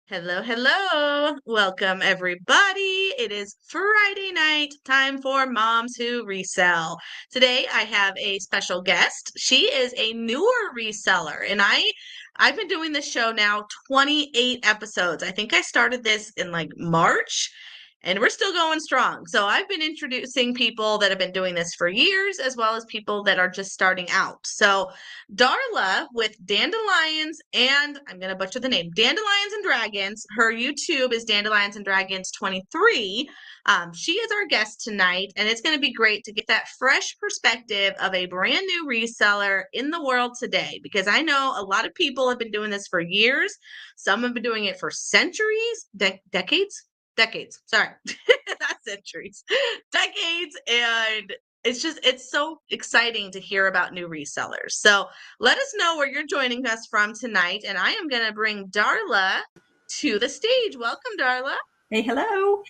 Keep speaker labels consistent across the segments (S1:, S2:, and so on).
S1: Hello, hello. Welcome, everybody. It is Friday night, time for Moms Who Resell. Today, I have a special guest. She is a newer reseller, and I've been doing this show now 28 episodes. I think I started this in like March, and we're still going strong. So I've been introducing people that have been doing this for years, as well as people that are just starting out. So Darla with Dandelions and I'm going to butcher the name, Dandelions and Dragons. Her YouTube is Dandelions and Dragons 23. She is our guest tonight, and it's going to be great to get that fresh perspective of a brand new reseller in the world today, because I know a lot of people have been doing this for years. Some have been doing it for centuries, decades. Sorry, not centuries, decades. And it's so exciting to hear about new resellers. So let us know where you're joining us from tonight. And I am going to bring Darla to the stage. Welcome, Darla.
S2: Hey, hello.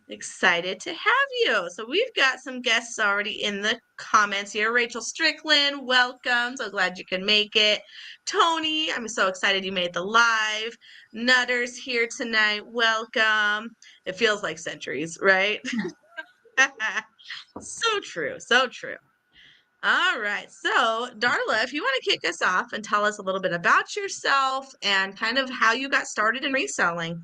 S1: Excited to have you. So we've got some guests already in the comments here. Rachel Strickland, welcome. So glad you can make it. Tony, I'm so excited you made the live. Nutter's here tonight. Welcome. It feels like centuries, right? So true. So true. All right. So, Darla, if you want to kick us off and tell us a little bit about yourself and kind of how you got started in reselling.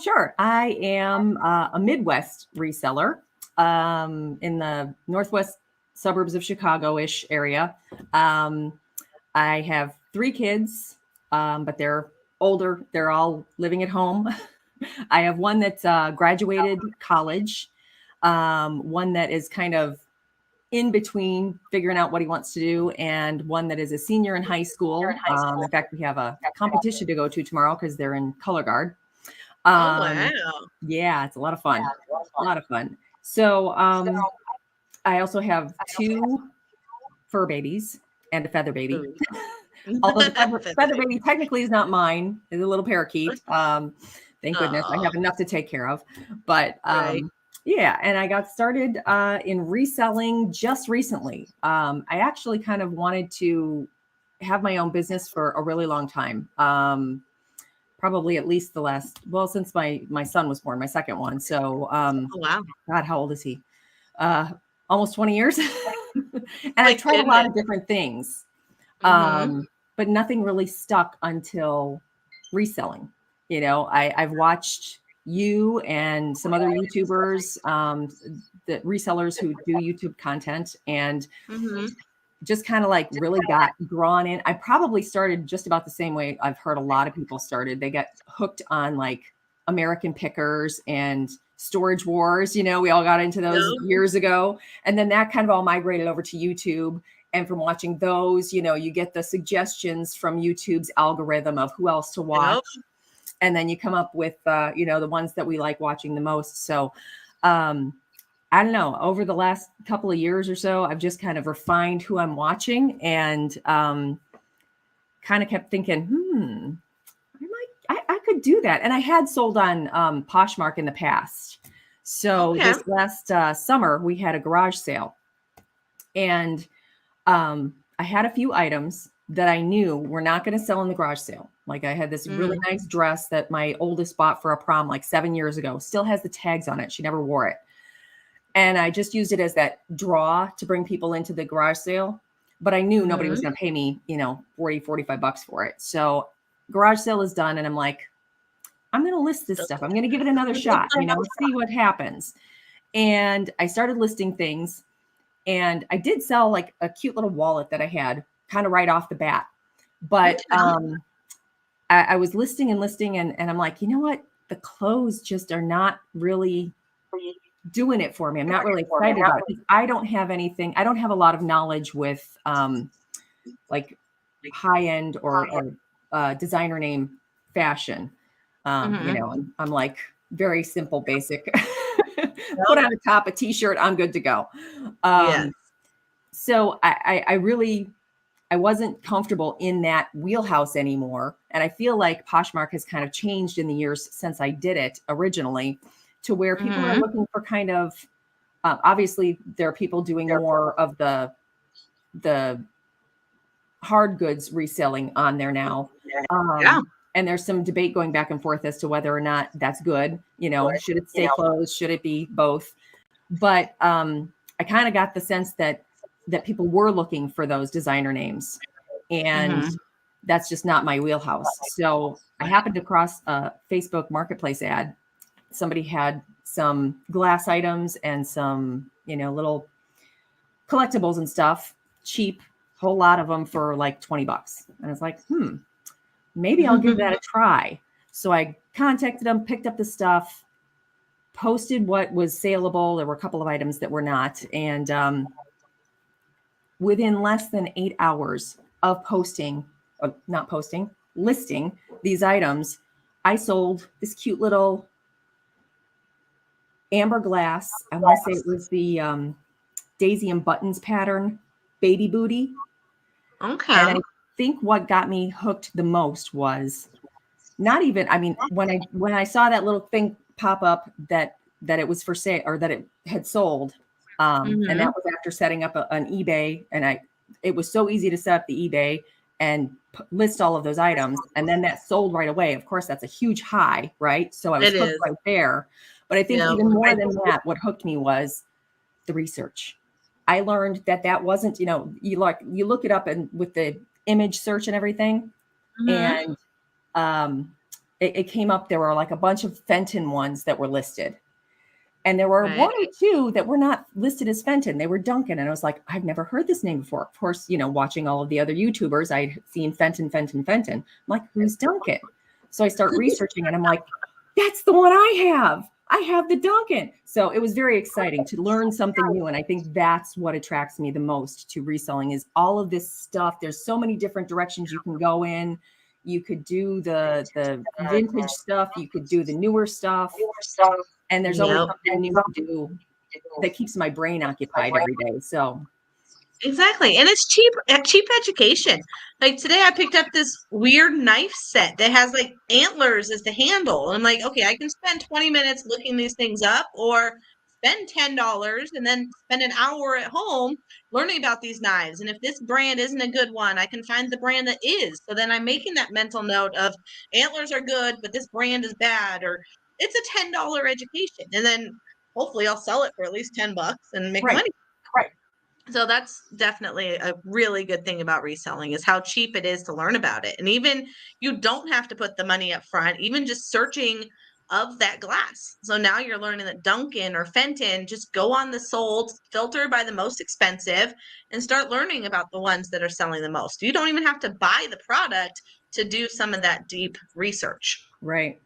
S2: Sure. I am a Midwest reseller in the northwest suburbs of Chicago-ish area. I have 3 kids, but they're older. They're all living at home. I have one that's graduated college, one that is kind of in between figuring out what he wants to do, and one that is a senior in high school. In fact, we have a competition to go to tomorrow because they're in color guard.
S1: Oh, wow.
S2: Yeah, it's a lot of fun. A lot of fun. So I also have 2 fur babies and a feather baby. Although the feather baby technically is not mine. It's a little parakeet. Thank goodness I have enough to take care of. But
S1: Right.
S2: yeah, and I got started in reselling just recently. I actually kind of wanted to have my own business for a really long time. Probably at least since my son was born, my second one. So,
S1: Oh, wow.
S2: God, how old is he? Almost 20 years. And
S1: My
S2: I tried a lot of different things,
S1: Mhm.
S2: but nothing really stuck until reselling. You know, I've watched you and some other YouTubers, the resellers who do YouTube content, and
S1: Mhm.
S2: just kind of like really got drawn in. I probably started just about the same way I've heard a lot of people started. They got hooked on like American Pickers and Storage Wars. You know, we all got into those
S1: Yep.
S2: years ago. And then that kind of all migrated over to YouTube. And from watching those, you know, you get the suggestions from YouTube's algorithm of who else to watch.
S1: Yep.
S2: And then you come up with, you know, the ones that we like watching the most. So, I don't know, over the last couple of years or so, I've just kind of refined who I'm watching, and kind of kept thinking, I could do that. And I had sold on Poshmark in the past. So
S1: Okay.
S2: this last summer, we had a garage sale, and I had a few items that I knew were not going to sell in the garage sale. Like I had this really nice dress that my oldest bought for a prom like 7 years ago, still has the tags on it. She never wore it. And I just used it as that draw to bring people into the garage sale. But I knew nobody was going to pay me, you know, 40, 45 bucks for it. So garage sale is done. And I'm like, I'm going to list this stuff. I'm going to give it another shot, you know, see what happens. And I started listing things. And I did sell like a cute little wallet that I had kind of right off the bat. But I was listing and listing. And I'm like, you know what? The clothes just are not really doing it for me. I'm not really excited about it. I don't have anything. I don't have a lot of knowledge with like high end or designer name fashion. You know, I'm like very simple, basic. Put on the top a t-shirt, I'm good to go.
S1: Yes.
S2: So I wasn't comfortable in that wheelhouse anymore. And I feel like Poshmark has kind of changed in the years since I did it originally, to where people are looking for kind of, obviously there are people doing more of the hard goods reselling on there now.
S1: Yeah.
S2: And there's some debate going back and forth as to whether or not that's good. Should it stay closed? Should it be both? But I kind of got the sense that people were looking for those designer names, and that's just not my wheelhouse. So I happened to cross a Facebook Marketplace ad. Somebody had some glass items and some, little collectibles and stuff, cheap, whole lot of them for like $20. And I was like, maybe I'll give that a try. So I contacted them, picked up the stuff, posted what was saleable. There were a couple of items that were not. And within less than 8 hours of listing these items, I sold this cute little amber glass. I want to say it was the Daisy and Buttons pattern baby booty.
S1: Okay.
S2: And I think what got me hooked the most was not even, when I saw that little thing pop up that it was for sale, or that it had sold. And that was after setting up an eBay. And it was so easy to set up the eBay and list all of those items. And then that sold right away. Of course, that's a huge high, right? So I was hooked right there. But I think even more than that, what hooked me was the research. I learned that wasn't, you look it up and with the image search and everything. And it came up, there were like a bunch of Fenton ones that were listed. And there were one or two that were not listed as Fenton. They were Duncan. And I was like, I've never heard this name before. Of course, watching all of the other YouTubers, I'd seen Fenton. I'm like, who's Duncan? So I start researching and I'm like, that's the one I have. I have the Duncan. So it was very exciting to learn something new. And I think that's what attracts me the most to reselling is all of this stuff. There's so many different directions you can go in. You could do the vintage stuff. You could do the newer stuff. And there's always something new to do that keeps my brain occupied every day. So
S1: exactly. And it's cheap education. Like today I picked up this weird knife set that has like antlers as the handle. And I'm like, okay, I can spend 20 minutes looking these things up or spend $10 and then spend an hour at home learning about these knives. And if this brand isn't a good one, I can find the brand that is. So then I'm making that mental note of antlers are good, but this brand is bad, or it's a $10 education. And then hopefully I'll sell it for at least $10 and make money.
S2: Right.
S1: So that's definitely a really good thing about reselling is how cheap it is to learn about it. And even you don't have to put the money up front, even just searching of that glass. So now you're learning that Duncan or Fenton, just go on the sold, filter by the most expensive, and start learning about the ones that are selling the most. You don't even have to buy the product to do some of that deep research.
S2: Right.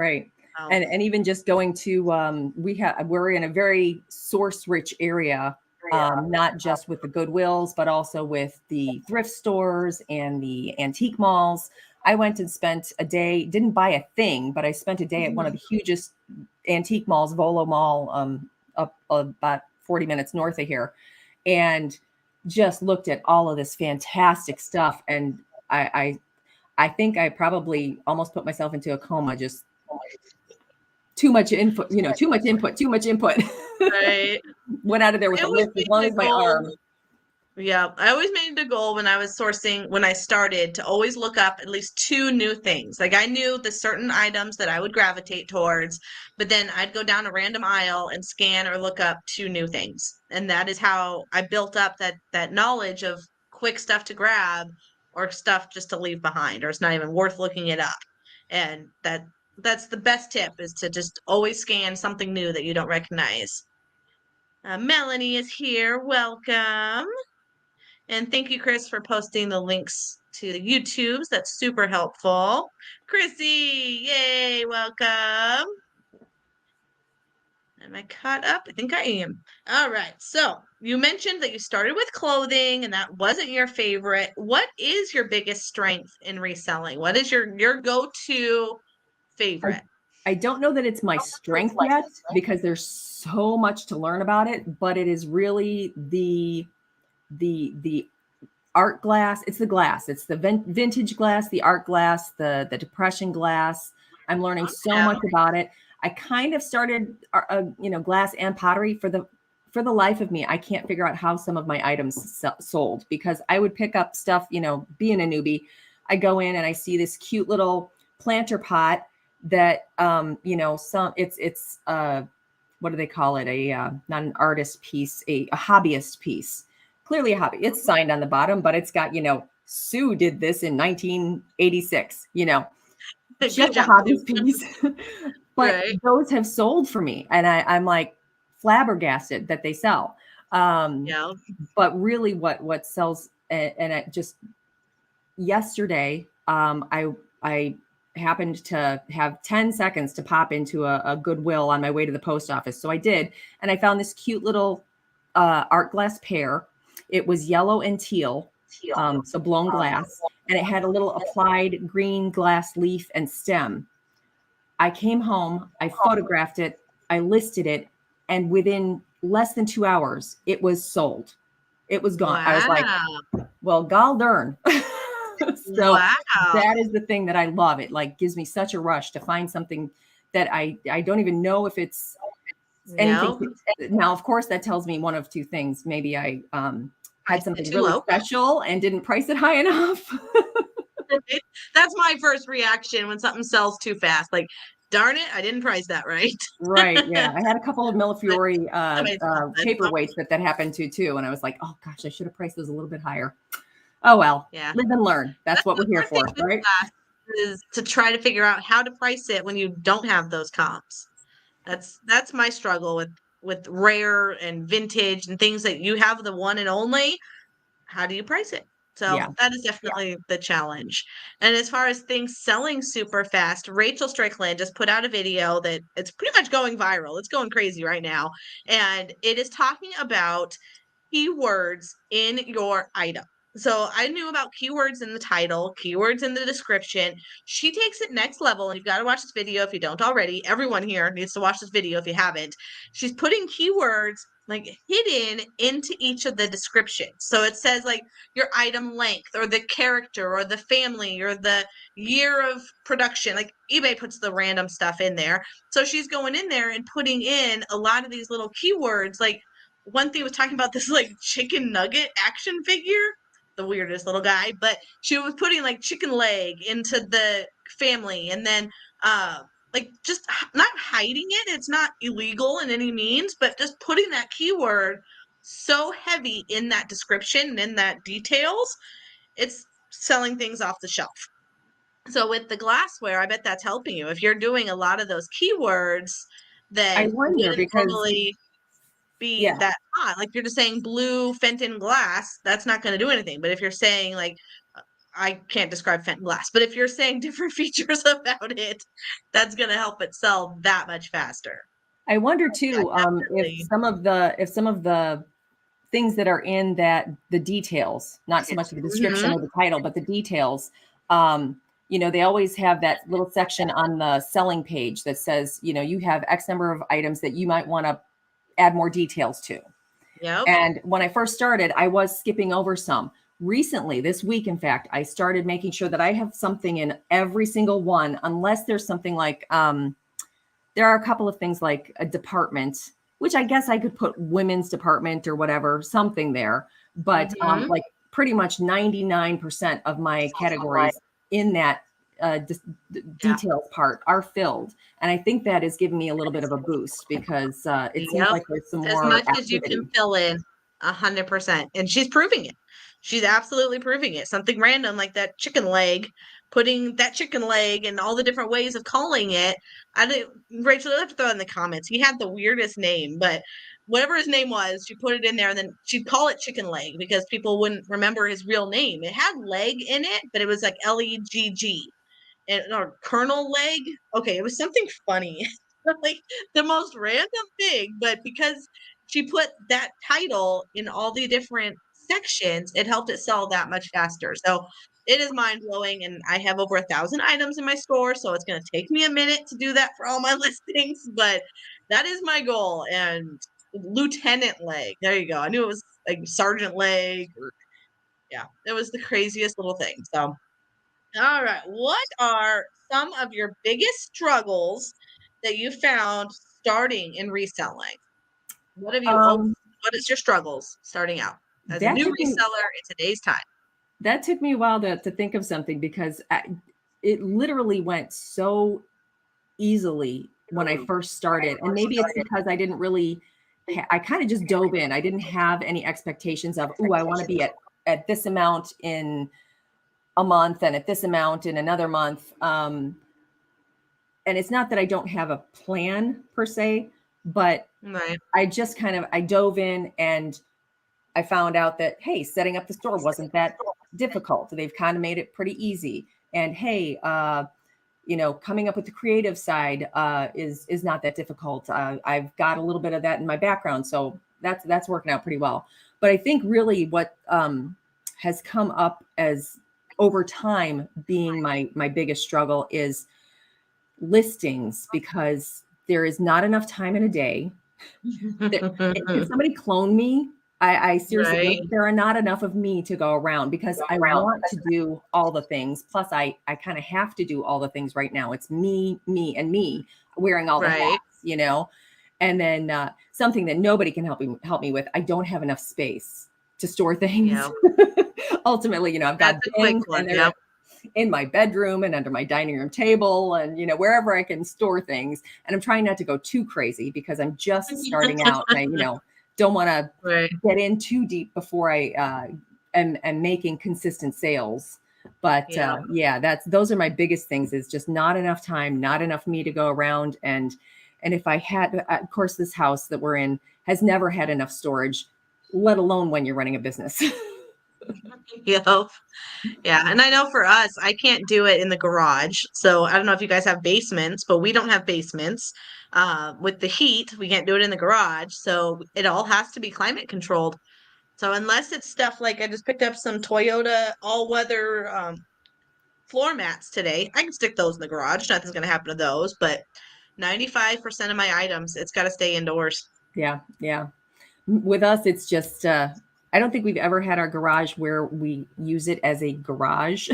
S2: And even just going to, we're in a very source rich area, not just with the Goodwills, but also with the thrift stores and the antique malls. I went and spent a day, didn't buy a thing, but I spent a day at one of the hugest antique malls, Volo Mall, up about 40 minutes north of here, and just looked at all of this fantastic stuff. And I think I probably almost put myself into a coma, just too much input, too much input.
S1: Right.
S2: Went out of there with a list as long as my arm.
S1: Yeah. I always made it a goal when I was sourcing, when I started, to always look up at least 2 new things. Like I knew the certain items that I would gravitate towards, but then I'd go down a random aisle and scan or look up 2 new things. And that is how I built up that knowledge of quick stuff to grab or stuff just to leave behind, or it's not even worth looking it up. And that's the best tip, is to just always scan something new that you don't recognize. Melanie is here. Welcome. And thank you, Chris, for posting the links to the YouTubes. That's super helpful. Chrissy, yay, welcome. Am I caught up? I think I am. All right. So you mentioned that you started with clothing and that wasn't your favorite. What is your biggest strength in reselling? What is your go-to favorite?
S2: I don't know that it's my strength yet, because there's so much to learn about it, but it is really the art glass. It's the glass. It's the vintage glass, the art glass, the depression glass. I'm learning so much about it. I kind of started, glass and pottery. For the life of me, I can't figure out how some of my items sold, because I would pick up stuff, being a newbie, I go in and I see this cute little planter pot that, it's what do they call it? Not an artist piece, a hobbyist piece. Clearly a hobby. It's signed on the bottom, but it's got, Sue did this in 1986,
S1: Good
S2: just a
S1: job, Sue.
S2: hobbyist piece. But
S1: Right.
S2: those have sold for me. And I'm like flabbergasted that they sell.
S1: Yeah.
S2: But really what sells, and it just yesterday, I happened to have 10 seconds to pop into a Goodwill on my way to the post office. So I did. And I found this cute little art glass pear. It was yellow and teal, so blown glass. And it had a little applied green glass leaf and stem. I came home, I photographed it, I listed it, and within less than 2 hours, it was sold. It was gone. I was like,
S1: Wow.
S2: well, gall darn. So
S1: Wow.
S2: that is the thing that I love. It like gives me such a rush to find something that I don't even know if it's anything.
S1: No,
S2: Now, of course, that tells me one of two things. Maybe I had
S1: priced it
S2: something
S1: too
S2: really
S1: low.
S2: special and didn't price it high enough.
S1: That's my first reaction when something sells too fast. Like, darn it, I didn't price that right.
S2: Right. Yeah. I had a couple of
S1: But
S2: Millefiori
S1: that makes sense.
S2: paperweights that happened to too. And I was like, oh gosh, I should have priced those a little bit higher. Oh, well,
S1: Yeah.
S2: live and learn. That's
S1: That's
S2: what
S1: the
S2: we're here
S1: hard thing
S2: for.
S1: with
S2: Right.
S1: glass is to try to figure out how to price it when you don't have those comps. That's my struggle with rare and vintage and things that you have the one and only. How do you price it?
S2: Yeah.
S1: So that is definitely the challenge. And as far as things selling super fast, Rachel Strickland just put out a video that it's pretty much going viral. It's going crazy right now. And it is talking about keywords in your item. So I knew about keywords in the title, keywords in the description. She takes it next level, and you've got to watch this video if you don't already. Everyone here needs to watch this video if you haven't. She's putting keywords like hidden into each of the descriptions. So it says like your item length or the character or the family or the year of production. Like eBay puts the random stuff in there. So she's going in there and putting in a lot of these little keywords. Like one thing was talking about this like chicken nugget action figure, the weirdest little guy, but she was putting like chicken leg into the family, and then like just not hiding it. It's not illegal in any means, but just putting that keyword so heavy in that description and in that details, it's selling things off the shelf. So with the glassware, I bet that's helping you. If you're doing a lot of those keywords
S2: I
S1: that
S2: wonder
S1: wouldn't
S2: because,
S1: normally be
S2: yeah,
S1: that hot. Like you're just saying blue Fenton glass, that's not going to do anything. But if you're saying like I can't describe Fenton glass, but if you're saying different features about it, that's going to help it sell that much faster.
S2: I wonder
S1: Yeah,
S2: too,
S1: definitely.
S2: if some of the things that are in the details, not so much the description
S1: Mhm.
S2: or the title, but the details. Um, they always have that little section on the selling page that says, you have X number of items that you might want to add more details to.
S1: Yep.
S2: And when I first started, I was skipping over some. Recently, this week, in fact, I started making sure that I have something in every single one, unless there's something like, there are a couple of things like a department, which I guess I could put women's department or whatever, something there. But
S1: Mhm.
S2: like pretty much 99% of my categories in that
S1: Yeah.
S2: details part are filled. And I think that is giving me a little bit of a boost because it seems
S1: Yep.
S2: like there's some
S1: As
S2: more
S1: much as you can
S2: activity.
S1: fill in, 100%. And she's proving it. She's absolutely proving it. Something random like that chicken leg, putting that chicken leg and all the different ways of calling it. I didn't, Rachel, you'll have to throw it in the comments. He had the weirdest name, but whatever his name was, she put it in there and then she'd call it chicken leg because people wouldn't remember his real name. It had leg in it, but it was like Legg and or Colonel Leg. Okay, it was something funny, like the most random thing, but because she put that title in all the different sections, it helped it sell that much faster. So it is mind blowing, and I have over 1,000 items in my store, so it's going to take me a minute to do that for all my listings, but that is my goal. And Lieutenant Leg, there you go. I knew it was like Sergeant Leg, or yeah, it was the craziest little thing. So all right. What are some of your biggest struggles that you found starting in reselling? What have you
S2: Um,
S1: what is your struggles starting out as a
S2: that
S1: new
S2: took me
S1: reseller in today's time?
S2: that took me a while to think of something because it literally went so easily when I first started. And maybe it's because I didn't really, I kind of just dove in. I didn't have any expectations of, oh, I want to be at this amount in a month and at this amount in another month. And it's not that I don't have a plan per se, but
S1: Right.
S2: I just I dove in and I found out that, hey, setting up the store wasn't that difficult. They've kind of made it pretty easy. And hey, coming up with the creative side is not that difficult. I've got a little bit of that in my background, so that's working out pretty well. But I think really what has come up as over time being my biggest struggle is listings, because there is not enough time in a day. Can somebody clone me? I seriously,
S1: Right.
S2: there are not enough of me to go around because I want to do all the things. Plus, I kind of have to do all the things right now. It's me, and me wearing all the
S1: Right.
S2: hats, And then something that nobody can help me with. I don't have enough space to store things.
S1: Yeah.
S2: Ultimately, I've got
S1: That's a quick
S2: bins
S1: one.
S2: and they're
S1: Yep.
S2: in my bedroom and under my dining room table and wherever I can store things. And I'm trying not to go too crazy because I'm just starting out and I don't want to
S1: Right.
S2: get in too deep before I am making consistent sales. But those are my biggest things, is just not enough time, not enough me to go around. And if I had, of course, this house that we're in has never had enough storage, let alone when you're running a business.
S1: Yep. Yeah. And I know for us, I can't do it in the garage. So I don't know if you guys have basements, but we don't have basements. With the heat, we can't do it in the garage. So it all has to be climate controlled. So unless it's stuff like I just picked up some Toyota all-weather floor mats today, I can stick those in the garage. Nothing's going to happen to those. But 95% of my items, it's got to stay indoors.
S2: Yeah. With us, it's just, I don't think we've ever had our garage where we use it as a garage.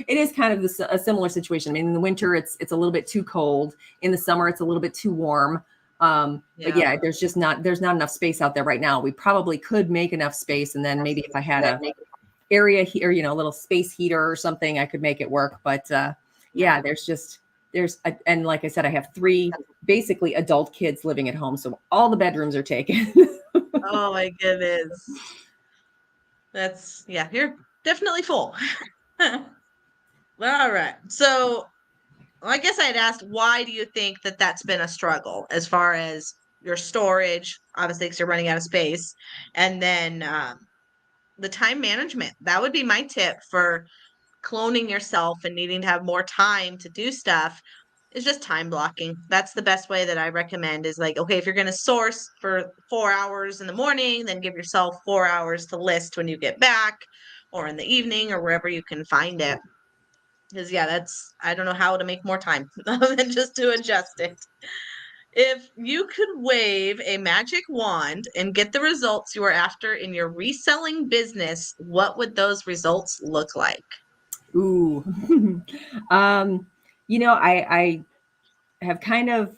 S2: It is kind of a similar situation. I mean, in the winter, it's a little bit too cold. In the summer, it's a little bit too warm. But yeah, there's not enough space out there right now. We probably could make enough space. And then maybe if I had a area here, a little space heater or something, I could make it work. But and like I said, I have 3 basically adult kids living at home. So all the bedrooms are taken.
S1: Oh my goodness. You're definitely full. All right. So I guess I'd asked, why do you think that that's been a struggle as far as your storage, obviously, because you're running out of space, and then the time management? That would be my tip for cloning yourself and needing to have more time to do stuff, is just time blocking. That's the best way that I recommend, is like, okay, if you're going to source for 4 hours in the morning, then give yourself 4 hours to list when you get back or in the evening or wherever you can find it. Because I don't know how to make more time other than just to adjust it. If you could wave a magic wand and get the results you are after in your reselling business, what would those results look like?
S2: Ooh. I have kind of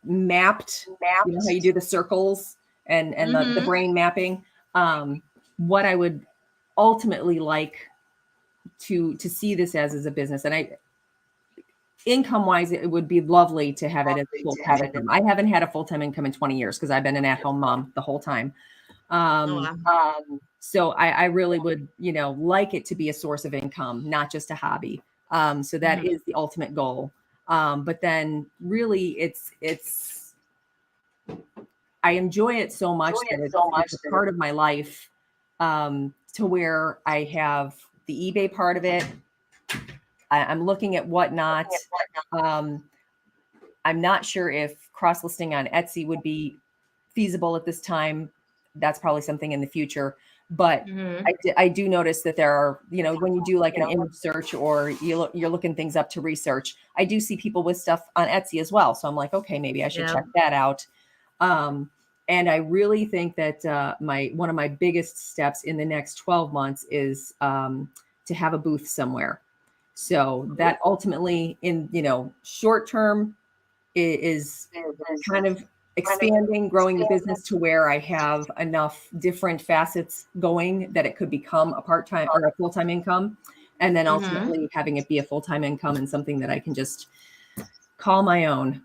S2: mapped, how you do the circles and the
S1: Mm-hmm.
S2: brain mapping, what I would ultimately like to see this as a business. And income wise, it would be lovely to have it as a full-time income. I haven't had a full-time income in 20 years because I've been an at-home mom the whole time.
S1: Oh, wow.
S2: So I really would, like it to be a source of income, not just a hobby. So that
S1: Mhm.
S2: is the ultimate goal. But then really I enjoy it so much that it's a part of my life, to where I have the eBay part of it. I'm looking at Whatnot. I'm not sure if cross listing on Etsy would be feasible at this time. That's probably something in the future. But
S1: Mhm.
S2: I do notice that there are, when you do like an image search or you're looking things up to research, I do see people with stuff on Etsy as well. So I'm like, okay, maybe I should
S1: Yeah.
S2: check that out. And I really think that one of my biggest steps in the next 12 months is to have a booth somewhere. So that ultimately in, short term is kind of expanding, growing the business to where I have enough different facets going that it could become a part-time or a full-time income. and then
S1: Mm-hmm.
S2: ultimately having it be a full-time income and something that I can just call my own.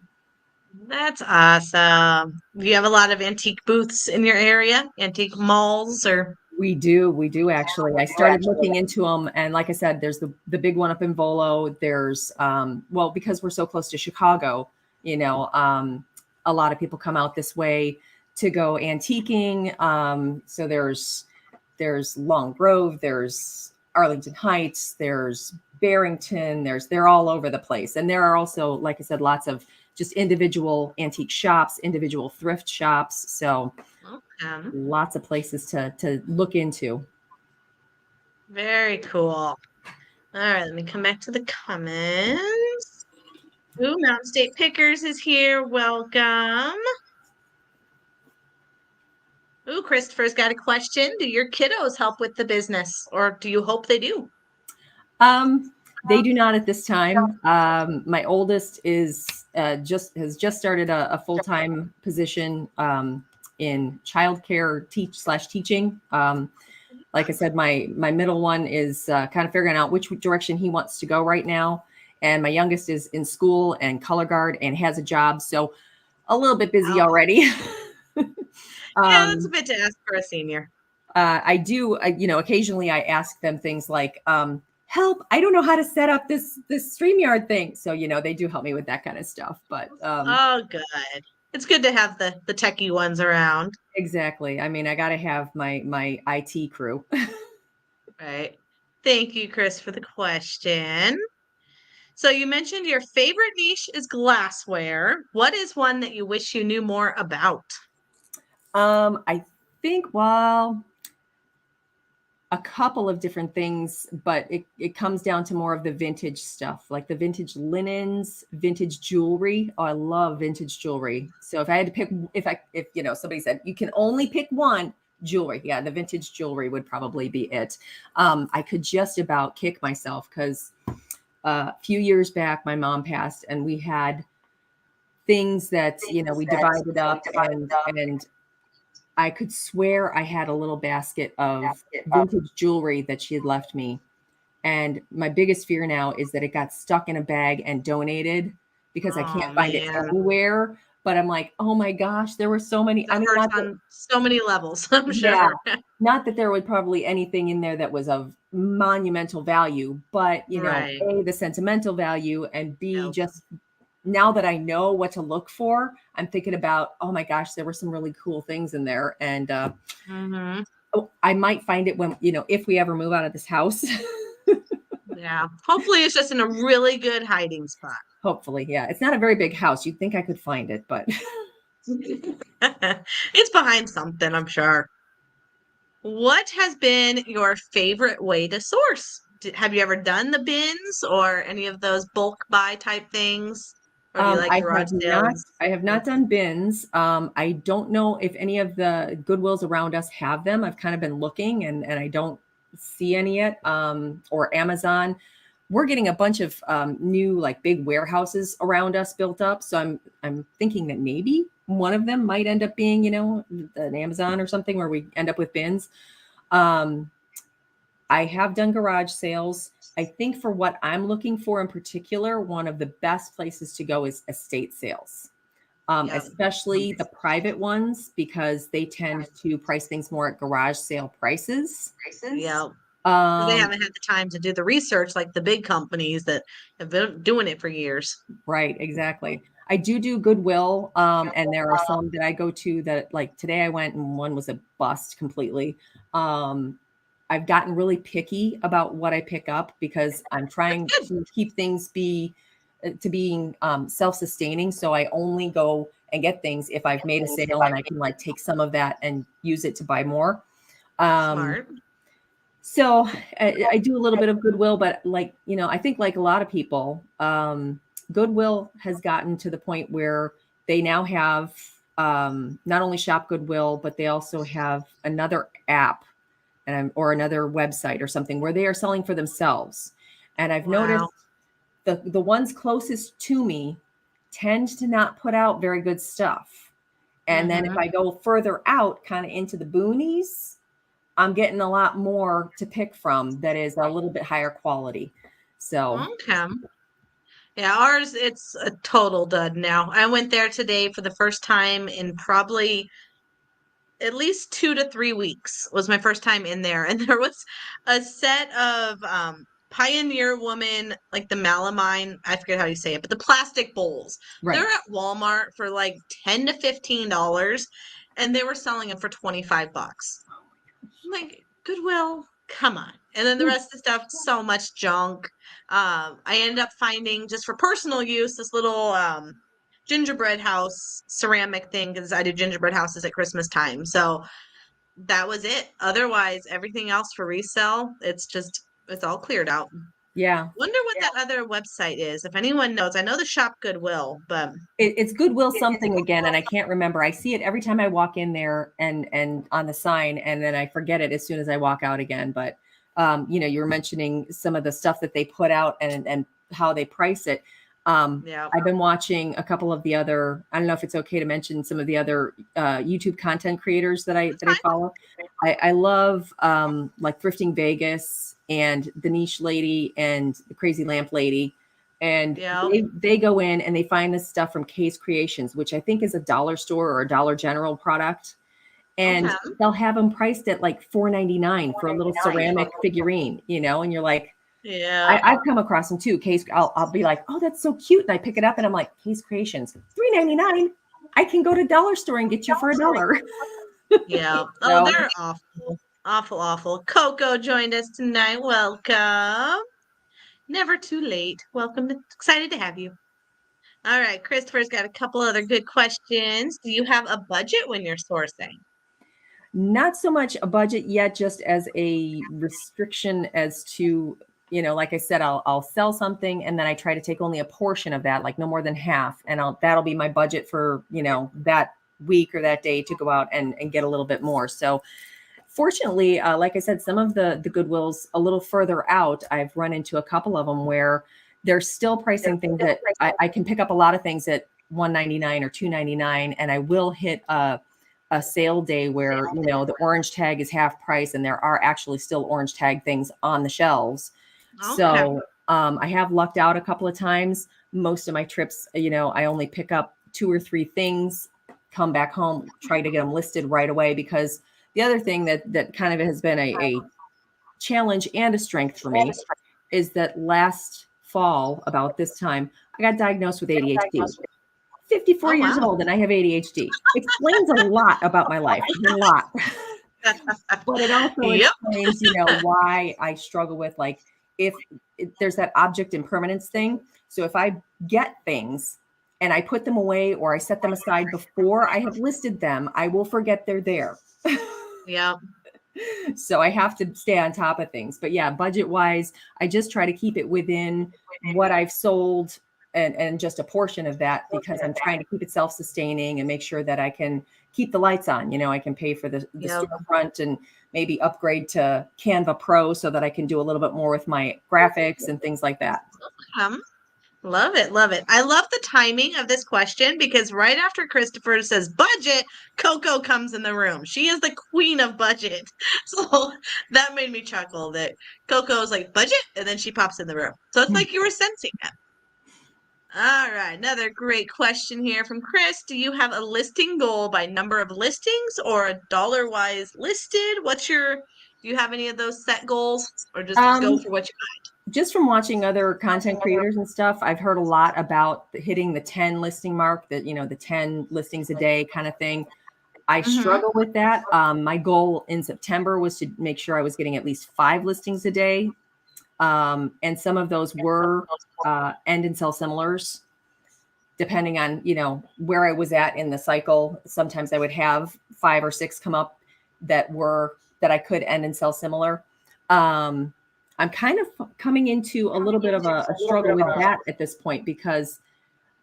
S1: That's awesome. Do you have a lot of antique booths in your area? Antique malls or?
S2: We do actually. I started looking into them, and like I said, there's the big one up in Volo. There's well, because we're so close to Chicago, a lot of people come out this way to go antiquing. So there's Long Grove, there's Arlington Heights, there's Barrington, they're all over the place. And there are also, like I said, lots of just individual antique shops, individual thrift shops. So
S1: Okay.
S2: lots of places to look into.
S1: Very cool. All right, let me come back to the comments. Ooh, Mountain State Pickers is here. Welcome. Ooh, Christopher's got a question. Do your kiddos help with the business, or do you hope they do?
S2: They do not at this time. My oldest is just started a full-time position in childcare teaching. Like I said, my middle one is kind of figuring out which direction he wants to go right now, and my youngest is in school and color guard and has a job, so a little bit busy
S1: Oh,
S2: already.
S1: yeah, that's a
S2: um,
S1: bit to ask for a senior.
S2: I do, occasionally I ask them things like, help, I don't know how to set up this StreamYard thing. So, they do help me with that kind of stuff. But
S1: Oh, good. It's good to have the techie ones around,
S2: exactly. I mean, I got to have my IT crew.
S1: right? Thank you, Chris, for the question. So you mentioned your favorite niche is glassware. What is one that you wish you knew more about?
S2: I think, well, a couple of different things, but it comes down to more of the vintage stuff, like the vintage linens, vintage jewelry. Oh, I love vintage jewelry. So if I had to pick, if somebody said you can only pick one, jewelry, yeah, the vintage jewelry would probably be it. I could just about kick myself because a few years back, my mom passed, and we had things that we divided up, and I could swear I had a little basket of vintage jewelry that she had left me. And my biggest fear now is that it got stuck in a bag and donated because I
S1: Oh
S2: can't find it
S1: man,
S2: anywhere. But I'm like, oh my gosh, there were so many.
S1: that
S2: I mean,
S1: hurts on so many levels, I'm
S2: yeah,
S1: sure.
S2: not that there was probably anything in there that was of monumental value, but
S1: Right.
S2: A, the sentimental value, and B,
S1: Yep.
S2: just now that I know what to look for, I'm thinking about, oh my gosh, there were some really cool things in there. And
S1: Hmm.
S2: oh, I might find it when, if we ever move out of this house.
S1: Yeah. Hopefully it's just in a really good hiding spot.
S2: Hopefully, yeah. It's not a very big house. You'd think I could find it, but
S1: It's behind something, I'm sure. What has been your favorite way to source? Have you ever done the bins or any of those bulk buy type things? Or do you like garage sales?
S2: I have not done bins. I don't know if any of the Goodwills around us have them. I've kind of been looking and I don't see any yet. Or Amazon. We're getting a bunch of new like big warehouses around us built up. So I'm thinking that maybe one of them might end up being, an Amazon or something where we end up with bins. Um, I have done garage sales. I think for what I'm looking for in particular, one of the best places to go is estate sales,
S1: Yep.
S2: especially the private ones, because they tend to price things more at garage sale prices.
S1: Yep. Because they
S2: Um,
S1: haven't had the time to do the research like the big companies that have been doing it for years.
S2: right, exactly. I do Goodwill, and there are some that I go to that, like today I went and one was a bust completely. Um, I've gotten really picky about what I pick up because I'm
S1: That's
S2: trying
S1: good.
S2: to keep things to being self-sustaining. So I only go and get things if I've made a sale and I can like take some of that and use it to buy more. Um,
S1: Smart.
S2: so I do a little bit of Goodwill, but I think like a lot of people, Goodwill has gotten to the point where they now have not only Shop Goodwill, but they also have another app or another website or something where they are selling for themselves. And I've
S1: Wow.
S2: noticed the ones closest to me tend to not put out very good stuff. And then if
S1: Hmm.
S2: I go further out, kind of into the boonies, I'm getting a lot more to pick from that is a little bit higher quality. So
S1: Okay. Yeah, ours, it's a total dud now. I went there today for the first time in probably at least 2 to 3 weeks was my first time in there. And there was a set of Pioneer Woman, like the melamine, I forget how you say it, but the plastic bowls. They're
S2: right.
S1: at Walmart for like $10 to $15, and they were selling them for 25 bucks. I'm like, Goodwill, come on. And then the rest of the stuff, so much junk. I ended up finding, just for personal use, this little gingerbread house ceramic thing, because I do gingerbread houses at Christmas time. So that was it. Otherwise, everything else for resale, it's all cleared out.
S2: Yeah.
S1: Wonder what that other website is. If anyone knows, I know the shop Goodwill, but
S2: It's Goodwill something again, and I can't remember. I see it every time I walk in there and on the sign, and then I forget it as soon as I walk out again. But you were mentioning some of the stuff that they put out and how they price it.
S1: yeah.
S2: I've been watching a couple of the other. I don't know if it's okay to mention some of the other YouTube content creators that I follow. I love like Thrifting Vegas and the Niche Lady and the Crazy Lamp Lady. And
S1: Yeah.
S2: they go in and they find this stuff from Case Creations, which I think is a dollar store or a Dollar General product. And
S1: Okay.
S2: they'll have them priced at like $4.99 for a little ceramic figurine, and you're like,
S1: Yeah.
S2: I've come across them too. I'll be like, oh, that's so cute. And I pick it up and I'm like, Case Creations, $3.99. I can go to dollar store and get you for $1.
S1: Yeah. Oh,
S2: So
S1: they're awful. Awful, awful. Coco joined us tonight. Welcome. Never too late. Welcome. Excited to have you. All right. Christopher's got a couple other good questions. Do you have a budget when you're sourcing?
S2: not so much a budget yet, just as a restriction as to, like I said, I'll sell something and then I try to take only a portion of that, like no more than half. And that'll be my budget for, that week or that day to go out and get a little bit more. So fortunately, like I said, some of the Goodwills a little further out, I've run into a couple of them where they're still pricing things that I can pick up a lot of things at $1.99 or $2.99, and I will hit a sale day where the orange tag is half price and there are actually still orange tag things on the shelves.
S1: Okay.
S2: So I have lucked out a couple of times. Most of my trips, I only pick up 2 or 3 things, come back home, try to get them listed right away, because the other thing that kind of has been a challenge and a strength for me is that last fall, about this time, I got diagnosed with ADHD. 54
S1: Oh,
S2: years
S1: wow.
S2: old and I have ADHD. Explains a lot about my life, a lot. But it also
S1: Yep.
S2: explains, why I struggle with, like, if there's that object impermanence thing. So if I get things and I put them away or I set them aside before I have listed them, I will forget they're there.
S1: Yep.
S2: So I have to stay on top of things. But yeah, budget wise, I just try to keep it within what I've sold and just a portion of that, because I'm trying to keep it self-sustaining and make sure that I can keep the lights on. I can pay for the
S1: Yep.
S2: storefront and maybe upgrade to Canva Pro so that I can do a little bit more with my graphics and things like that.
S1: Love it. Love it. I love the timing of this question, because right after Christopher says budget, Coco comes in the room. She is the queen of budget. So that made me chuckle that Coco's like, budget? And then she pops in the room. So it's like you were sensing it. All right. Another great question here from Chris. Do you have a listing goal by number of listings or a dollar wise listed? Do you have any of those set goals, or just go for what you
S2: Just from watching other content creators and stuff, I've heard a lot about hitting the 10 listing mark, that, the 10 listings a day kind of thing. I
S1: Mm-hmm.
S2: struggle with that. My goal in September was to make sure I was getting at least 5 listings a day. And some of those were end and sell similars, depending on, where I was at in the cycle. Sometimes I would have 5 or 6 come up that I could end and sell similar. I'm kind of coming into a little bit of a struggle with that at this point, because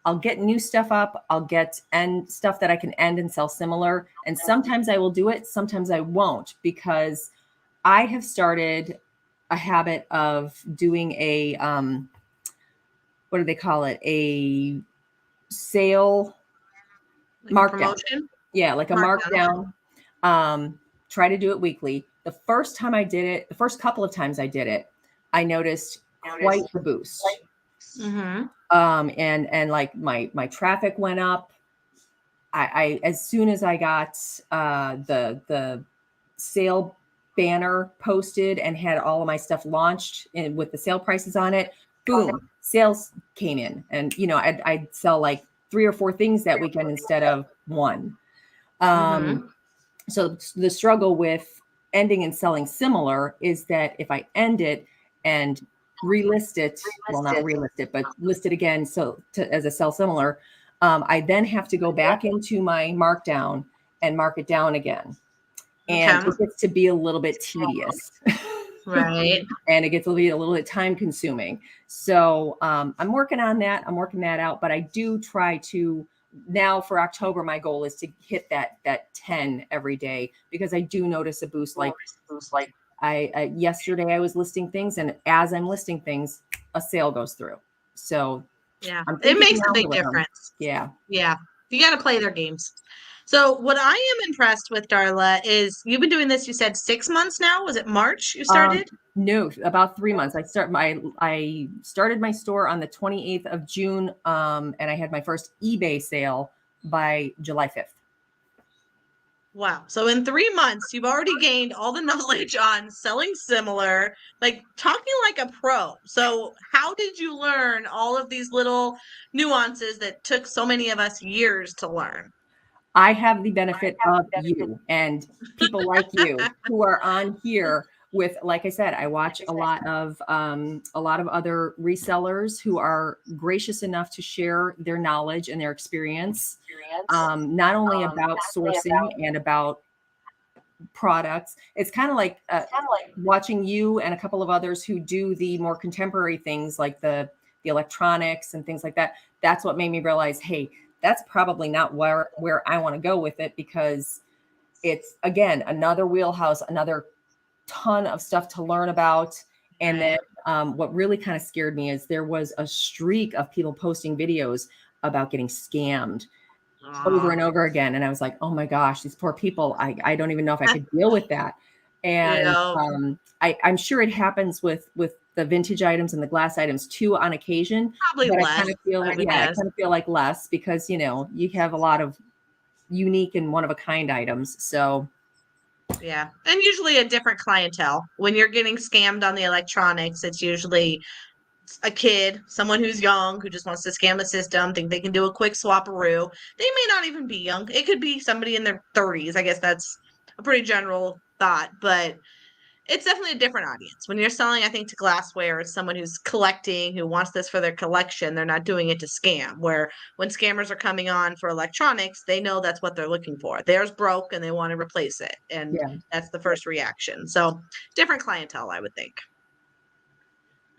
S2: I'll get new stuff up. I'll get stuff that I can end and sell similar. And sometimes I will do it. Sometimes I won't, because I have started a habit of doing a, what do they call it? A sale
S1: Like a
S2: markdown.
S1: promotion?
S2: Yeah, like a
S1: Markdown.
S2: markdown. Try to do it weekly. The first time I did it, the first couple of times I did it, I noticed quite the boost.
S1: Mm-hmm.
S2: And like my traffic went up. I as soon as I got the sale banner posted and had all of my stuff launched and with the sale prices on it, boom, sales came in. And I'd sell like 3 or 4 things that weekend instead of one.
S1: Mm-hmm.
S2: So the struggle with ending and selling similar is that if I end it and relist it, well, not relist it, but list it again, so as a sell similar, I then have to go back into my markdown and mark it down again. And
S1: Okay.
S2: it gets to be a little bit tedious.
S1: Right.
S2: And it gets a little bit time consuming. So I'm working on that. I'm working that out. But I do try to now for October, my goal is to hit that 10 every day, because I do notice a boost. Like I yesterday I was listing things, and as I'm listing things, a sale goes through. So
S1: Yeah.
S2: I'm
S1: It
S2: thinking
S1: makes a
S2: the
S1: big
S2: algorithm.
S1: difference.
S2: Yeah.
S1: Yeah. You got to play their games. So what I am impressed with, Darla, is you've been doing this, you said 6 months now. Was it March you started?
S2: No, about 3 months. I started my store on the 28th of June, and I had my first eBay sale by July 5th.
S1: Wow. So in 3 months, you've already gained all the knowledge on selling similar, like talking like a pro. So how did you learn all of these little nuances that took so many of us years to learn?
S2: I have the benefit of you and people like you who are on here with, like I said, I watch a lot of other resellers who are gracious enough to share their knowledge and their experience, not only about sourcing and about products. It's kind of like watching you and a couple of others who do the more contemporary things like the electronics and things like that. That's what made me realize, hey, that's probably not where I want to go with it, because it's, again, another wheelhouse, another ton of stuff to learn about. And then what really kind of scared me is there was a streak of people posting videos about getting scammed over and over again. And I was like, oh my gosh, these poor people. I don't even know if I could deal with that. And
S1: Yeah,
S2: I'm sure it happens with the vintage items and the glass items too on occasion,
S1: probably
S2: but I
S1: less,
S2: kind of feel,
S1: I would
S2: I
S1: guess.
S2: kind of feel like less, because, you have a lot of unique and one of a kind items. So
S1: Yeah. And usually a different clientele. When you're getting scammed on the electronics, it's usually a kid, someone who's young, who just wants to scam the system, think they can do a quick swaparoo. They may not even be young. It could be somebody in their 30s. I guess that's a pretty general thought, but it's definitely a different audience. When you're selling, I think, to glassware, it's someone who's collecting, who wants this for their collection. They're not doing it to scam. Where when scammers are coming on for electronics, they know that's what they're looking for. Theirs broke and they want to replace it. And
S2: yeah.
S1: that's the first reaction. So different clientele, I would think.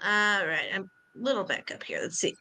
S1: All right. I'm a little back up here. Let's see.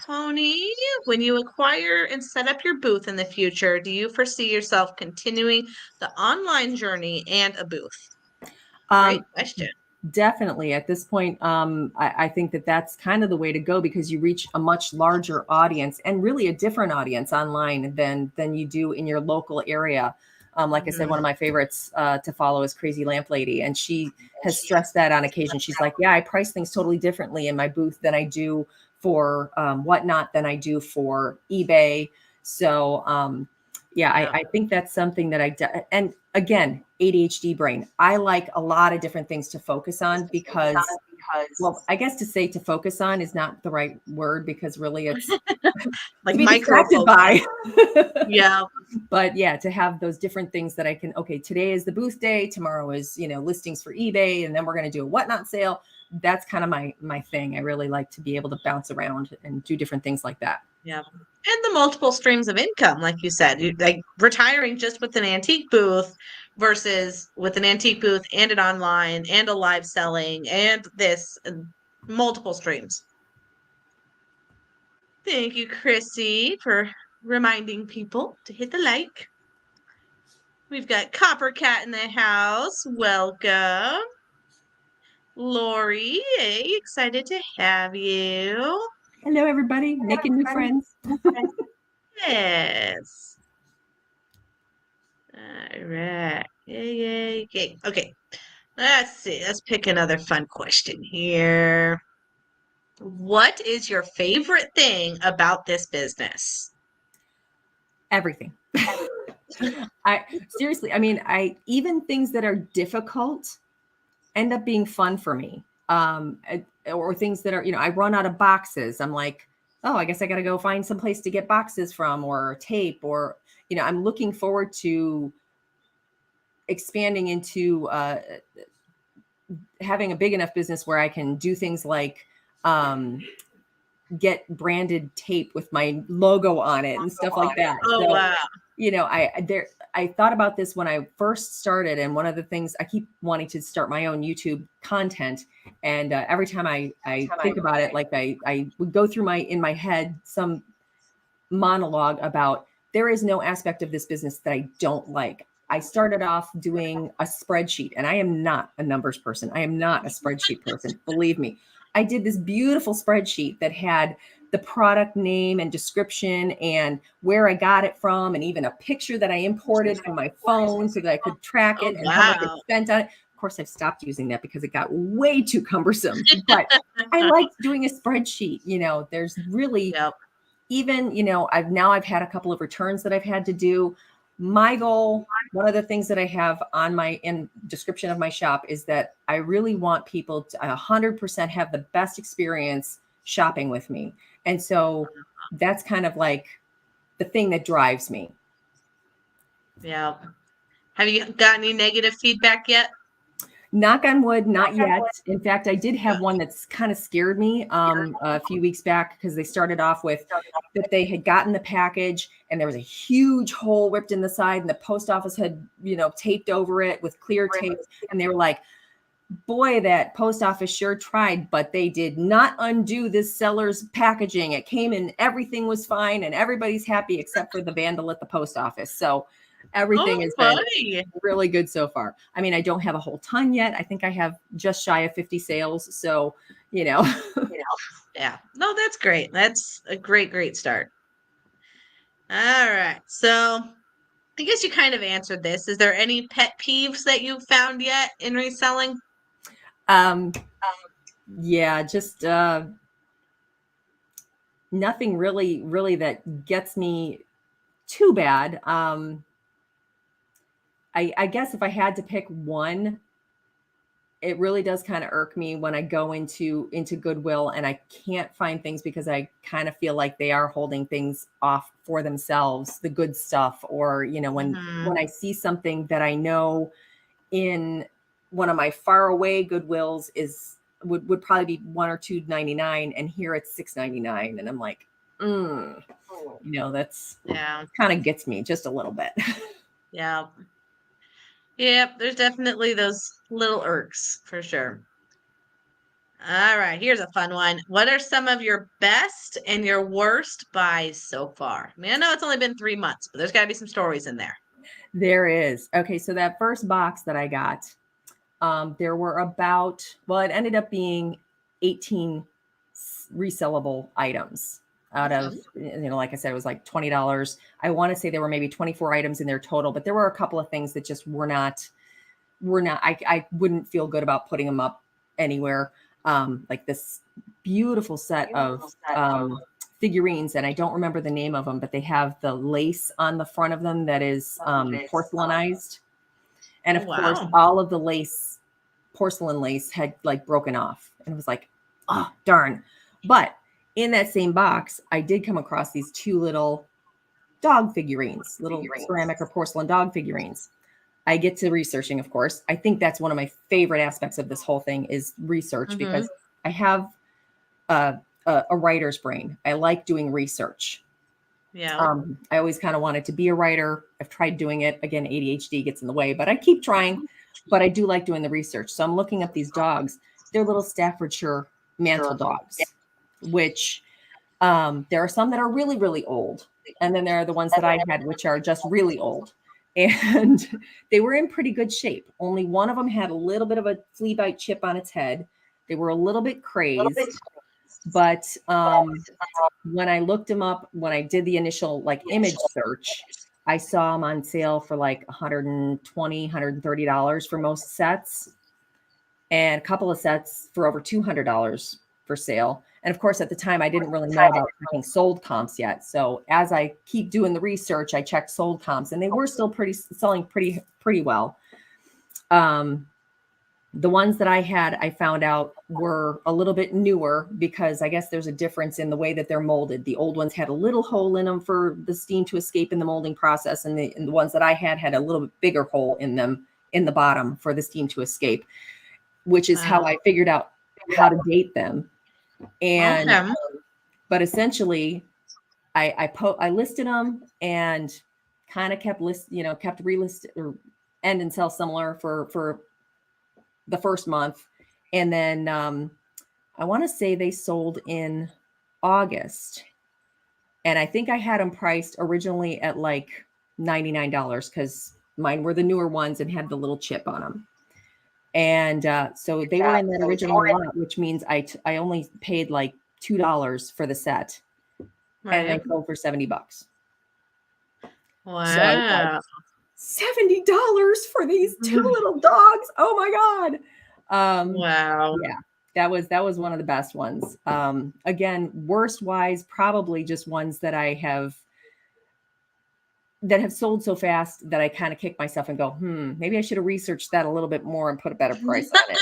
S1: Tony, when you acquire and set up your booth in the future, do you foresee yourself continuing the online journey and a booth? Great
S2: Um,
S1: question.
S2: Definitely. At this point, I think that that's kind of the way to go, because you reach a much larger audience, and really a different audience online than you do in your local area. Like I said, one of my favorites to follow is Crazy Lamp Lady, and she has stressed that on occasion. She's like, "Yeah, I price things totally differently in my booth than I do for Whatnot, than I do for eBay." So yeah,
S1: Yeah.
S2: I think that's something that and again, ADHD brain. I like a lot of different things to focus on, because, well, I guess to say to focus on is not the right word, because really it's
S1: Like
S2: to be
S1: micro
S2: distracted
S1: focus.
S2: by.
S1: Yeah.
S2: But yeah, to have those different things that I can, okay, today is the booth day, tomorrow is, listings for eBay, and then we're going to do a Whatnot sale. That's kind of my thing. I really like to be able to bounce around and do different things like that.
S1: Yeah. And the multiple streams of income, like you said, like retiring just with an antique booth versus with an antique booth and an online and a live selling and this and multiple streams. Thank you, Chrissy, for reminding people to hit the like. We've got Copper Cat in the house. Welcome. Lori, hey, excited to have you.
S2: Hello, everybody. Making new friends.
S1: Yes. All right. Yay, yay, yay. Okay. Let's see. Let's pick another fun question here. What is your favorite thing about this business?
S2: Everything. I seriously, I mean, I even things that are difficult end up being fun for me. Or things that are, I run out of boxes. I'm like, oh, I guess I got to go find some place to get boxes from or tape or, I'm looking forward to expanding into having a big enough business where I can do things like get branded tape with my logo on it and stuff like that.
S1: Oh,
S2: So,
S1: wow.
S2: I thought about this when I first started, and one of the things I keep wanting to start my own YouTube content. And every time I think about it, like I would go through in my head some monologue about there is no aspect of this business that I don't like. I started off doing a spreadsheet, and I am not a numbers person. I am not a spreadsheet person. Believe me. I did this beautiful spreadsheet that had the product name and description and where I got it from, and even a picture that I imported from my phone so that I could track
S1: Oh,
S2: it and how much I
S1: wow.
S2: spent on it. Of course, I've stopped using that because it got way too cumbersome. But I liked doing a spreadsheet. There's really
S1: Yep.
S2: even, I've had a couple of returns that I've had to do. My goal, one of the things that I have on my in description of my shop is that I really want people to 100% have the best experience shopping with me. And so that's kind of like the thing that drives me.
S1: Yep. Have you got any negative feedback yet?
S2: Knock on wood, not yet. In fact, I did have one that's kind of scared me a few weeks back because they started off with that they had gotten the package and there was a huge hole ripped in the side and the post office had, taped over it with clear tape. And they were like, boy, that post office sure tried, but they did not undo this seller's packaging. It came in, everything was fine and everybody's happy except for the vandal at the post office. So everything
S1: Oh,
S2: has been
S1: funny.
S2: really good so far. I mean, I don't have a whole ton yet. I think I have just shy of 50 sales. So,
S1: Yeah. No, that's great. That's a great, great start. All right. So I guess you kind of answered this. Is there any pet peeves that you've found yet in reselling?
S2: um, yeah, just nothing really that gets me too bad. I guess if I had to pick one, it really does kind of irk me when I go into Goodwill and I can't find things because I kind of feel like they are holding things off for themselves, the good stuff, or when I see something that I know in one of my far away Goodwills would probably be $1 or $2.99, and here it's $6.99, and I'm like, that's
S1: Yeah.
S2: kind of gets me just a little bit.
S1: Yeah. Yep. There's definitely those little irks for sure. All right. Here's a fun one. What are some of your best and your worst buys so far? I mean, I know it's only been 3 months, but there's got to be some stories in there.
S2: There is. Okay, so that first box that I got, there were it ended up being 18 resellable items out of, like I said, it was like $20. I want to say there were maybe 24 items in there total, but there were a couple of things that just were not, I wouldn't feel good about putting them up anywhere. Like this beautiful set of figurines, and I don't remember the name of them, but they have the lace on the front of them that is porcelainized. And of course, all of the porcelain lace had like broken off. And it was like, oh, darn. But in that same box, I did come across these two little dog figurines, little ceramic or porcelain dog figurines. I get to researching, of course. I think that's one of my favorite aspects of this whole thing is research, because I have a writer's brain. I like doing research.
S1: Yeah.
S2: I always kind of wanted to be a writer. I've tried doing it. Again, ADHD gets in the way, but I keep trying. But I do like doing the research. So I'm looking up these dogs. They're little Staffordshire mantle dogs, which there are some that are really, really old. And then there are the ones that I had, which are just really old. And they were in pretty good shape. Only one of them had a little bit of a flea bite chip on its head. They were a little bit crazed. But when I looked them up, when I did the initial like image search, I saw them on sale for like $120, $130 for most sets, and a couple of sets for over $200 for sale. And of course, at the time, I didn't really know about checking sold comps yet. So as I keep doing the research, I checked sold comps, and they were still selling pretty well. The ones that I had, I found out were a little bit newer because I guess there's a difference in the way that they're molded. The old ones had a little hole in them for the steam to escape in the molding process, and the ones that I had a little bit bigger hole in them in the bottom for the steam to escape, which is how I figured out how to date them. And but essentially, I listed them and kind of kept relist or end and sell similar for the first month. And then I want to say they sold in August. And I think I had them priced originally at like $99 because mine were the newer ones and had the little chip on them. And so they were in that original lot, which means I only paid like $2 for the set. Right. And they sold for $70.
S1: Wow.
S2: So $70 for these two little dogs. Oh my God.
S1: Wow.
S2: Yeah, that was one of the best ones. Again, worst wise, probably just ones that have sold so fast that I kind of kick myself and go, maybe I should have researched that a little bit more and put a better price on it.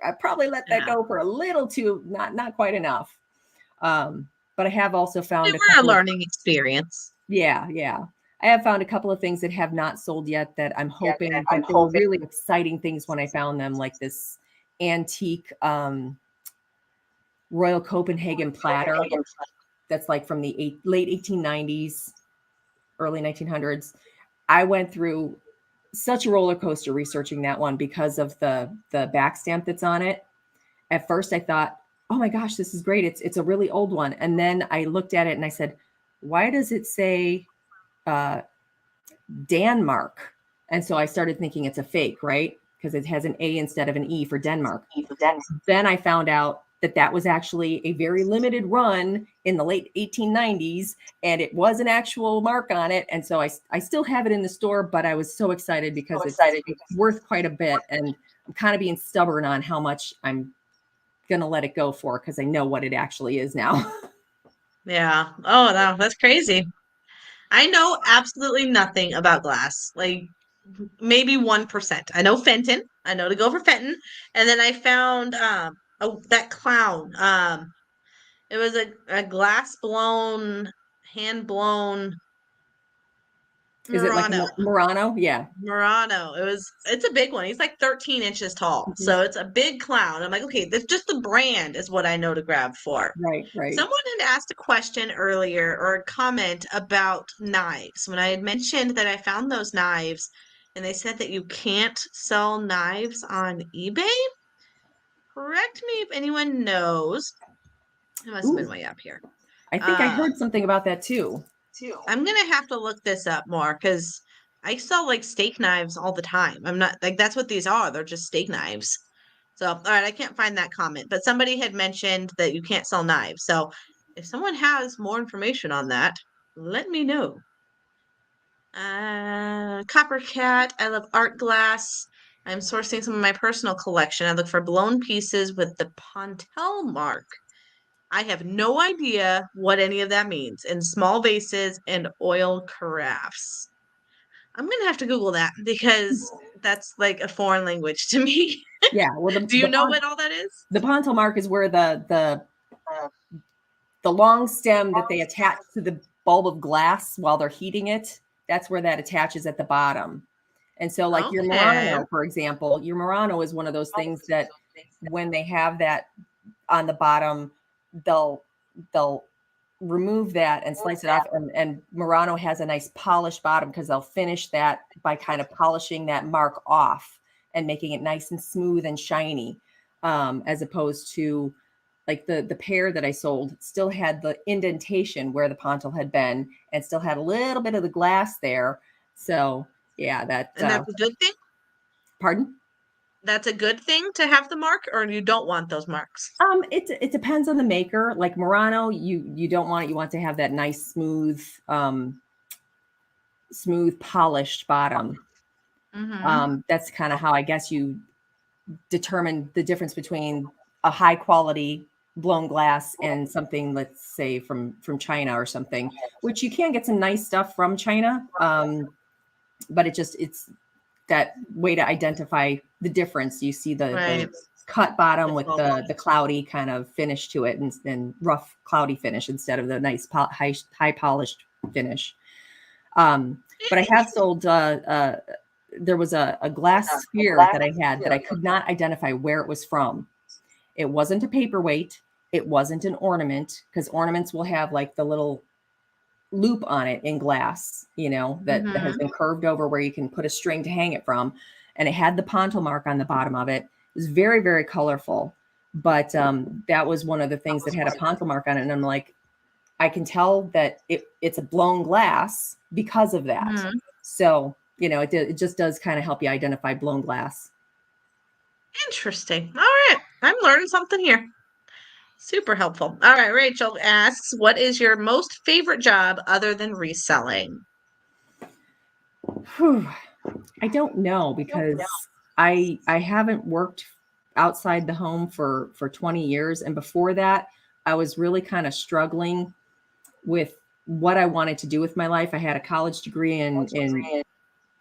S2: I probably let that go for a little too, not quite enough. But I have also found
S1: a learning experience.
S2: Yeah. I have found a couple of things that have not sold yet that I'm hoping that they were really exciting things when I found them, like this antique Royal Copenhagen platter that's like from the late 1890s, early 1900s. I went through such a roller coaster researching that one because of the back stamp that's on it. At first I thought, oh my gosh, this is great. It's a really old one. And then I looked at it and I said, why does it say Denmark? And so I started thinking it's a fake, right? Because it has an A instead of an E for Denmark. Then I found out that was actually a very limited run in the late 1890s, and it was an actual mark on it. And so I still have it in the store, but I was so excited because it's worth quite a bit. And I'm kind of being stubborn on how much I'm going to let it go for, because I know what it actually is now.
S1: Yeah. Oh, no, that's crazy. I know absolutely nothing about glass. Like maybe 1%. I know Fenton. I know to go for Fenton. And then I found that clown. It was a glass blown, hand blown
S2: Is it like Murano? Yeah.
S1: Murano. It's a big one. He's like 13 inches tall. Mm-hmm. So it's a big clown. I'm like, okay, that's just the brand is what I know to grab for.
S2: Right.
S1: Someone had asked a question earlier or a comment about knives. When I had mentioned that I found those knives and they said that you can't sell knives on eBay. Correct me if anyone knows. It must have been way up here.
S2: I think I heard something about that too.
S1: I'm going to have to look this up more because I sell like steak knives all the time. I'm not like, that's what these are. They're just steak knives. So, all right, I can't find that comment, but somebody had mentioned that you can't sell knives. So if someone has more information on that, let me know. Coppercat. I love art glass. I'm sourcing some of my personal collection. I look for blown pieces with the Pontel mark. I have no idea what any of that means. In small vases and oil carafes. I'm going to have to Google that because that's like a foreign language to me.
S2: Yeah. Well,
S1: do you know what all that is?
S2: The Pontel mark is where the long stem that they attach to the bulb of glass while they're heating it. That's where that attaches at the bottom. And so like your Murano, for example, your Murano is one of those things that when they have that on the bottom, they'll remove that and slice it off. And Murano has a nice polished bottom because they'll finish that by kind of polishing that mark off and making it nice and smooth and shiny, as opposed to like the pair that I sold still had the indentation where the Pontel had been and still had a little bit of the glass there. So yeah, that's
S1: a good thing.
S2: Pardon?
S1: That's a good thing to have the mark, or you don't want those marks?
S2: It depends on the maker. Like Murano, you don't want it. You want to have that nice, smooth, smooth, polished bottom. That's kind of how I guess you determine the difference between a high quality blown glass and something, let's say from China or something, which you can get some nice stuff from China. But it's that way to identify the difference. You see the
S1: Right.
S2: cut bottom with
S1: Difficult.
S2: the cloudy kind of finish to it, and rough cloudy finish instead of the nice high polished finish. But I have sold there was a glass sphere that I had that I could not identify where it was from. It wasn't a paperweight. It wasn't an ornament, because ornaments will have like the little loop on it in glass, that has been curved over where you can put a string to hang it from. And it had the ponto mark on the bottom of it. It was very, very colorful. But that was one of the things that had a ponto mark on it. And I'm like, I can tell that it's a blown glass because of that. So, it just does kind of help you identify blown glass.
S1: Interesting. All right. I'm learning something here. Super helpful. All right. Rachel asks, what is your most favorite job other than reselling?
S2: Whew. I don't know, because I haven't worked outside the home for 20 years. And before that, I was really kind of struggling with what I wanted to do with my life. I had a college degree in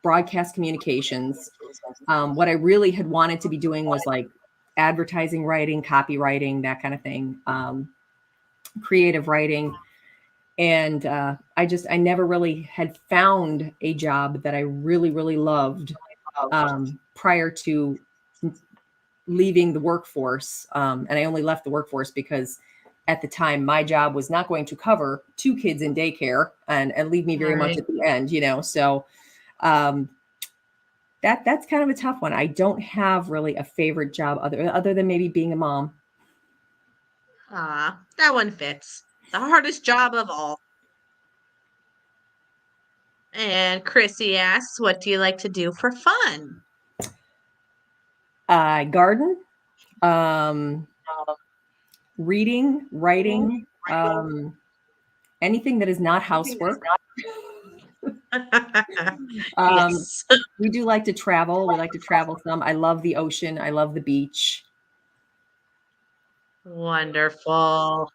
S2: broadcast communications. What I really had wanted to be doing was like advertising writing, copywriting, that kind of thing, creative writing. And I never really had found a job that I really, really loved prior to leaving the workforce. And I only left the workforce because at the time my job was not going to cover 2 kids in daycare and leave me very much at the end, So that's kind of a tough one. I don't have really a favorite job other than maybe being a mom.
S1: That one fits. The hardest job of all. And Chrissy asks, what do you like to do for fun?
S2: Garden, reading, writing, anything that is not housework.
S1: Yes.
S2: We do like to travel. We like to travel some. I love the ocean. I love the beach.
S1: Wonderful.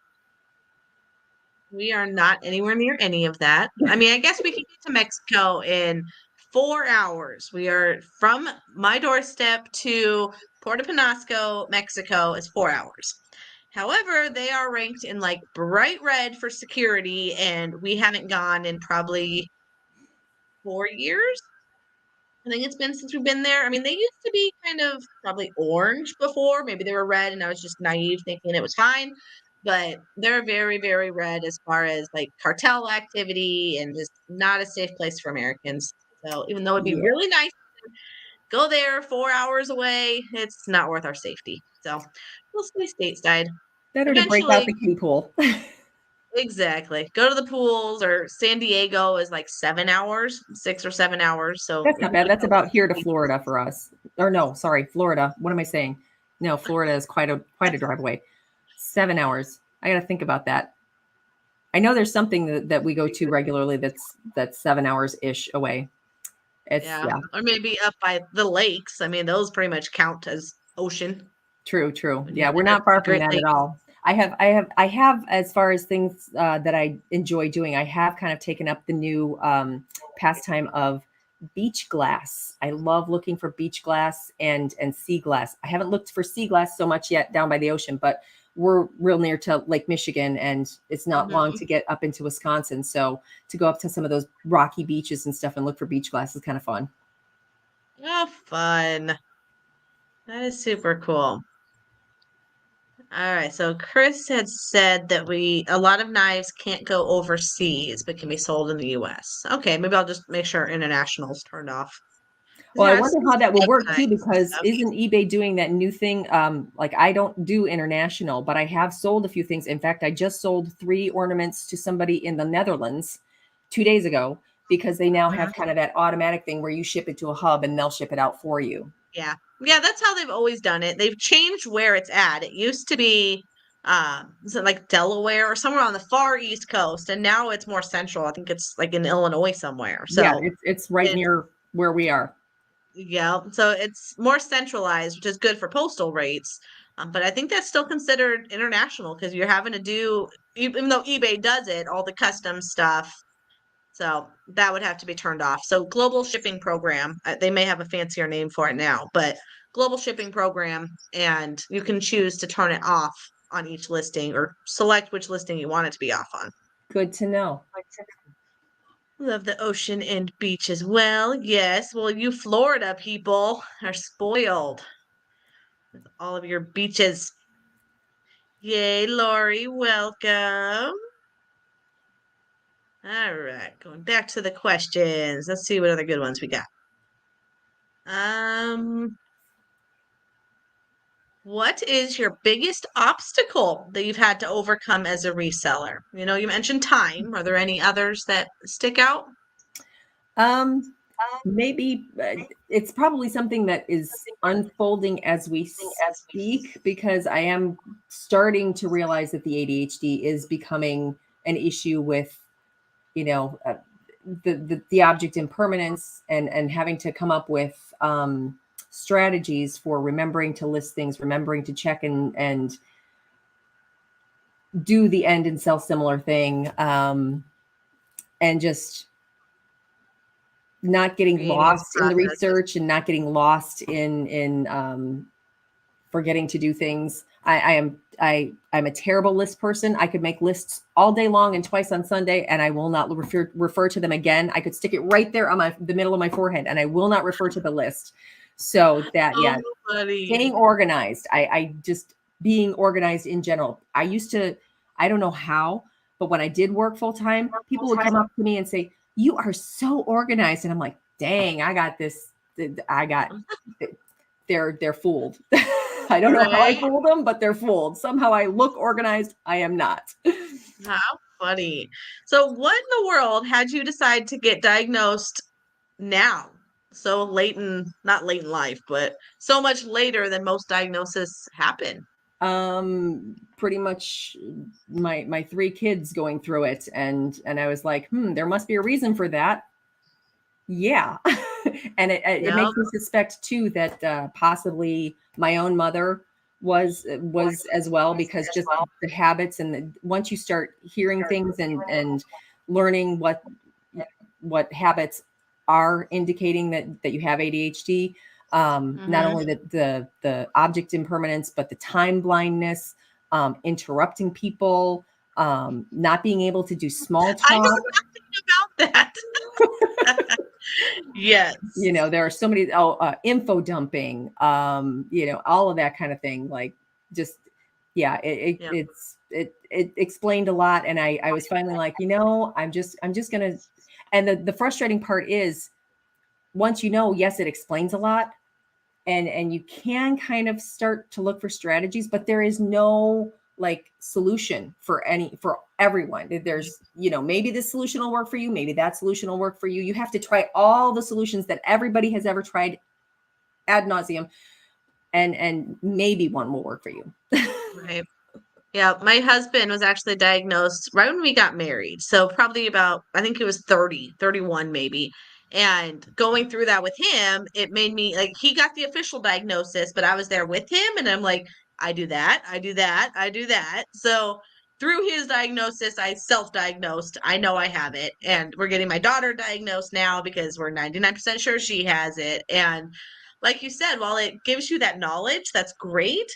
S1: We are not anywhere near any of that. I mean, I guess we can get to Mexico in 4 hours. We are from my doorstep to Puerto Penasco, Mexico is 4 hours. However, they are ranked in like bright red for security, and we haven't gone in probably 4 years. I think it's been since we've been there. I mean, they used to be kind of probably orange before. Maybe they were red, and I was just naive thinking it was fine. But they're very, very red as far as like cartel activity and just not a safe place for Americans. So even though it'd be really nice to go there 4 hours away, it's not worth our safety. So we'll stay stateside.
S2: Better to break out the kiddie pool.
S1: Exactly. Go to the pools, or San Diego is like 7 hours, 6 or 7 hours. So
S2: that's not bad. That's about here to Florida for us. Or no, sorry, Florida. What am I saying? No, Florida is quite a drive away. 7 hours. I got to think about that. I know there's something that we go to regularly that's 7 hours ish away.
S1: Yeah. Or maybe up by the lakes. I mean, those pretty much count as ocean.
S2: True. Yeah, we're not far from that at all. I have, as far as things that I enjoy doing, I have kind of taken up the new pastime of beach glass. I love looking for beach glass and sea glass. I haven't looked for sea glass so much yet down by the ocean, but we're real near to Lake Michigan, and it's not long to get up into Wisconsin. So to go up to some of those rocky beaches and stuff and look for beach glass is kind of fun.
S1: Oh, fun. That is super cool. All right. So Chris had said that a lot of knives can't go overseas, but can be sold in the US. Okay, maybe I'll just make sure international's turned off.
S2: Well, I wonder how that will work too, because isn't eBay doing that new thing? Like, I don't do international, but I have sold a few things. In fact, I just sold 3 ornaments to somebody in the Netherlands 2 days ago, because they now have kind of that automatic thing where you ship it to a hub and they'll ship it out for you.
S1: Yeah, that's how they've always done it. They've changed where it's at. It used to be So like Delaware or somewhere on the far East Coast, and now it's more central. I think it's like in Illinois somewhere.
S2: Yeah,
S1: So
S2: it's right
S1: it's
S2: near where we are.
S1: yeah, so it's more centralized, which is good for postal rates. But I think that's still considered international because you're having to do, even though eBay does it, all the custom stuff. So that would have to be turned off. So global shipping program, they may have a fancier name for it now, but global shipping program, and you can choose to turn it off on each listing or select which listing you want it to be off on.
S2: Good to know.
S1: Love the ocean and beach as well. Yes. Well, you Florida people are spoiled with all of your beaches. Yay, Lori. Welcome. All right. Going back to the questions. Let's see what other good ones we got. Um, what is your biggest obstacle that you've had to overcome as a reseller? You mentioned time. Are there any others that stick out?
S2: Um, maybe it's probably something that is unfolding as we speak because I am starting to realize that the ADHD is becoming an issue with, you know, the object impermanence and having to come up with strategies for remembering to list things, remembering to check and do the end and sell similar thing, and just not getting
S1: Creating
S2: lost in the
S1: processes.
S2: research and not getting lost in forgetting to do things. I'm a terrible list person. I could make lists all day long and twice on Sunday, and I will not refer to them again. I could stick it right there on the middle of my forehead, and I will not refer to the list. So that,
S1: Oh,
S2: yeah,
S1: buddy.
S2: staying organized. I just being organized in general. I used to, I don't know how, but when I did work full time, people would come up to me and say, "You are so organized," and I'm like, "Dang, I got this. I got." They're fooled. I don't know how I
S1: Right?
S2: fooled them, but they're fooled. Somehow I look organized. I am not.
S1: How funny. So, what in the world had you decide to get diagnosed now? So late in, not late in life, but so much later than most diagnoses happen.
S2: Pretty much my three kids going through it, and I was like, there must be a reason for that. Yeah. And it
S1: Yeah.
S2: makes me suspect too that possibly my own mother was as well, because just the habits and once you start hearing things and learning what habits are indicating that you have ADHD, not
S1: Hmm.
S2: only the object impermanence, but the time blindness, interrupting people, not being able to do small
S1: I
S2: talk.
S1: know nothing about that. Yes.
S2: There are so many info dumping, all of that kind of thing. Like, just, yeah,
S1: Yeah.
S2: it explained a lot. And I was finally like, I'm just gonna, and the frustrating part is once yes, it explains a lot, and you can kind of start to look for strategies, but there is no like solution for everyone. There's, maybe this solution will work for you, maybe that solution will work for you. You have to try all the solutions that everybody has ever tried ad nauseum, and maybe one will work for you.
S1: Right. Yeah, my husband was actually diagnosed right when we got married. So probably about, I think he was 30, 31 maybe. And going through that with him, it made me like, he got the official diagnosis, but I was there with him and I'm like, I do that, I do that, I do that. So through his diagnosis, I self-diagnosed. I know I have it. And we're getting my daughter diagnosed now because we're 99% sure she has it. And like you said, while it gives you that knowledge, that's great,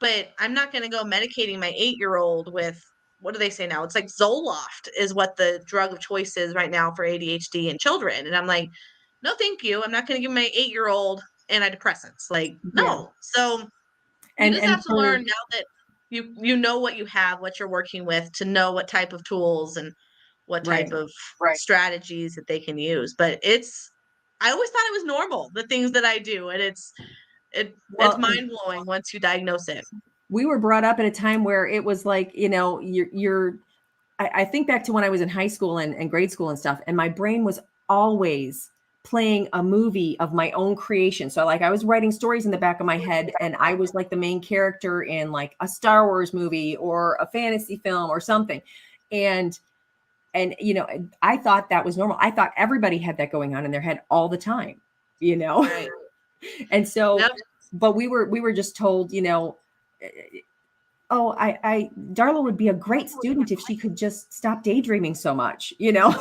S1: but I'm not going to go medicating my 8-year-old with, what do they say now? It's like Zoloft is what the drug of choice is right now for ADHD in children. And I'm like, no, thank you. I'm not going to give my 8-year-old antidepressants. Like,
S2: Yeah.
S1: no. So you just
S2: And
S1: have to
S2: for
S1: learn now that you know what you have, what you're working with, to know what type of tools and what type
S2: right.
S1: of strategies that they can use. But I always thought it was normal, the things that I do, and it's
S2: Well,
S1: mind blowing once you diagnose it.
S2: we were brought up at a time where it was like, you're I think back to when I was in high school and grade school and stuff, and my brain was always playing a movie of my own creation. So like I was writing stories in the back of my head, and I was like the main character in like a Star Wars movie or a fantasy film or something. And you know, I thought that was normal. I thought everybody had that going on in their head all the time, you know.
S1: Right.
S2: And so,
S1: Yep.
S2: but we were just told, you know, oh, I Darla would be a great student if she could just stop daydreaming so much, you know.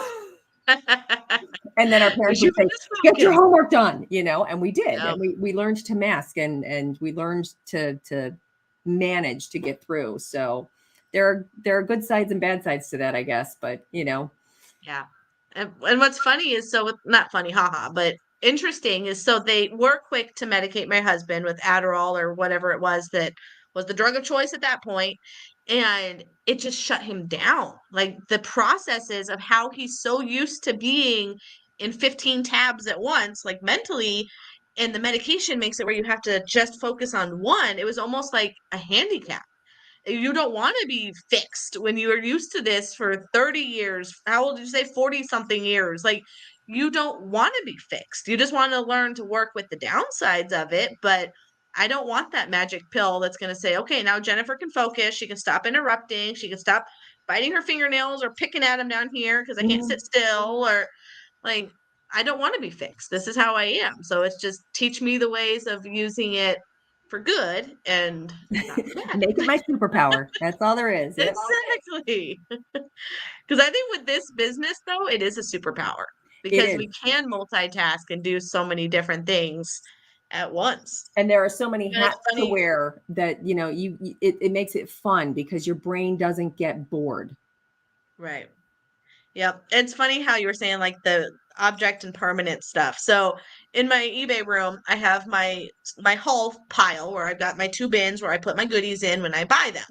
S2: And then our parents
S1: Because you
S2: would
S1: can
S2: say,
S1: just
S2: get your
S1: focus.
S2: homework done, you know, and we did.
S1: Yep.
S2: And we learned to mask, and we learned to manage to get through. So there are good sides and bad sides to that, I guess. But you know,
S1: Yeah. And what's funny is not funny, haha, but interesting is so they were quick to medicate my husband with Adderall or whatever it was that was the drug of choice at that point, and it just shut him down. Like the processes of how he's so used to being in 15 tabs at once, like mentally, and the medication makes it where you have to just focus on one. It was almost like a handicap. You don't want to be fixed when you are used to this for 30 years. How old did you say? 40 something years. Like you don't want to be fixed. You just want to learn to work with the downsides of it. But I don't want that magic pill that's going to say, okay, now Jennifer can focus. She can stop interrupting. She can stop biting her fingernails or picking at them down here because I can't sit still, or like, I don't want to be fixed. This is how I am. So it's just teach me the ways of using it for good and not for bad.
S2: make it my superpower. That's all there is. Yep.
S1: Exactly. Because I think with this business, though, it is a superpower
S2: It
S1: because
S2: is.
S1: we can multitask and do so many different things at once.
S2: And there are so many
S1: And it's
S2: hats to
S1: funny,
S2: wear that, you know, it makes it fun because your brain doesn't get bored.
S1: right? Yep. It's funny how you were saying like the object and permanent stuff. So in my eBay room, I have my haul pile where I've got my two bins where I put my goodies in when I buy them.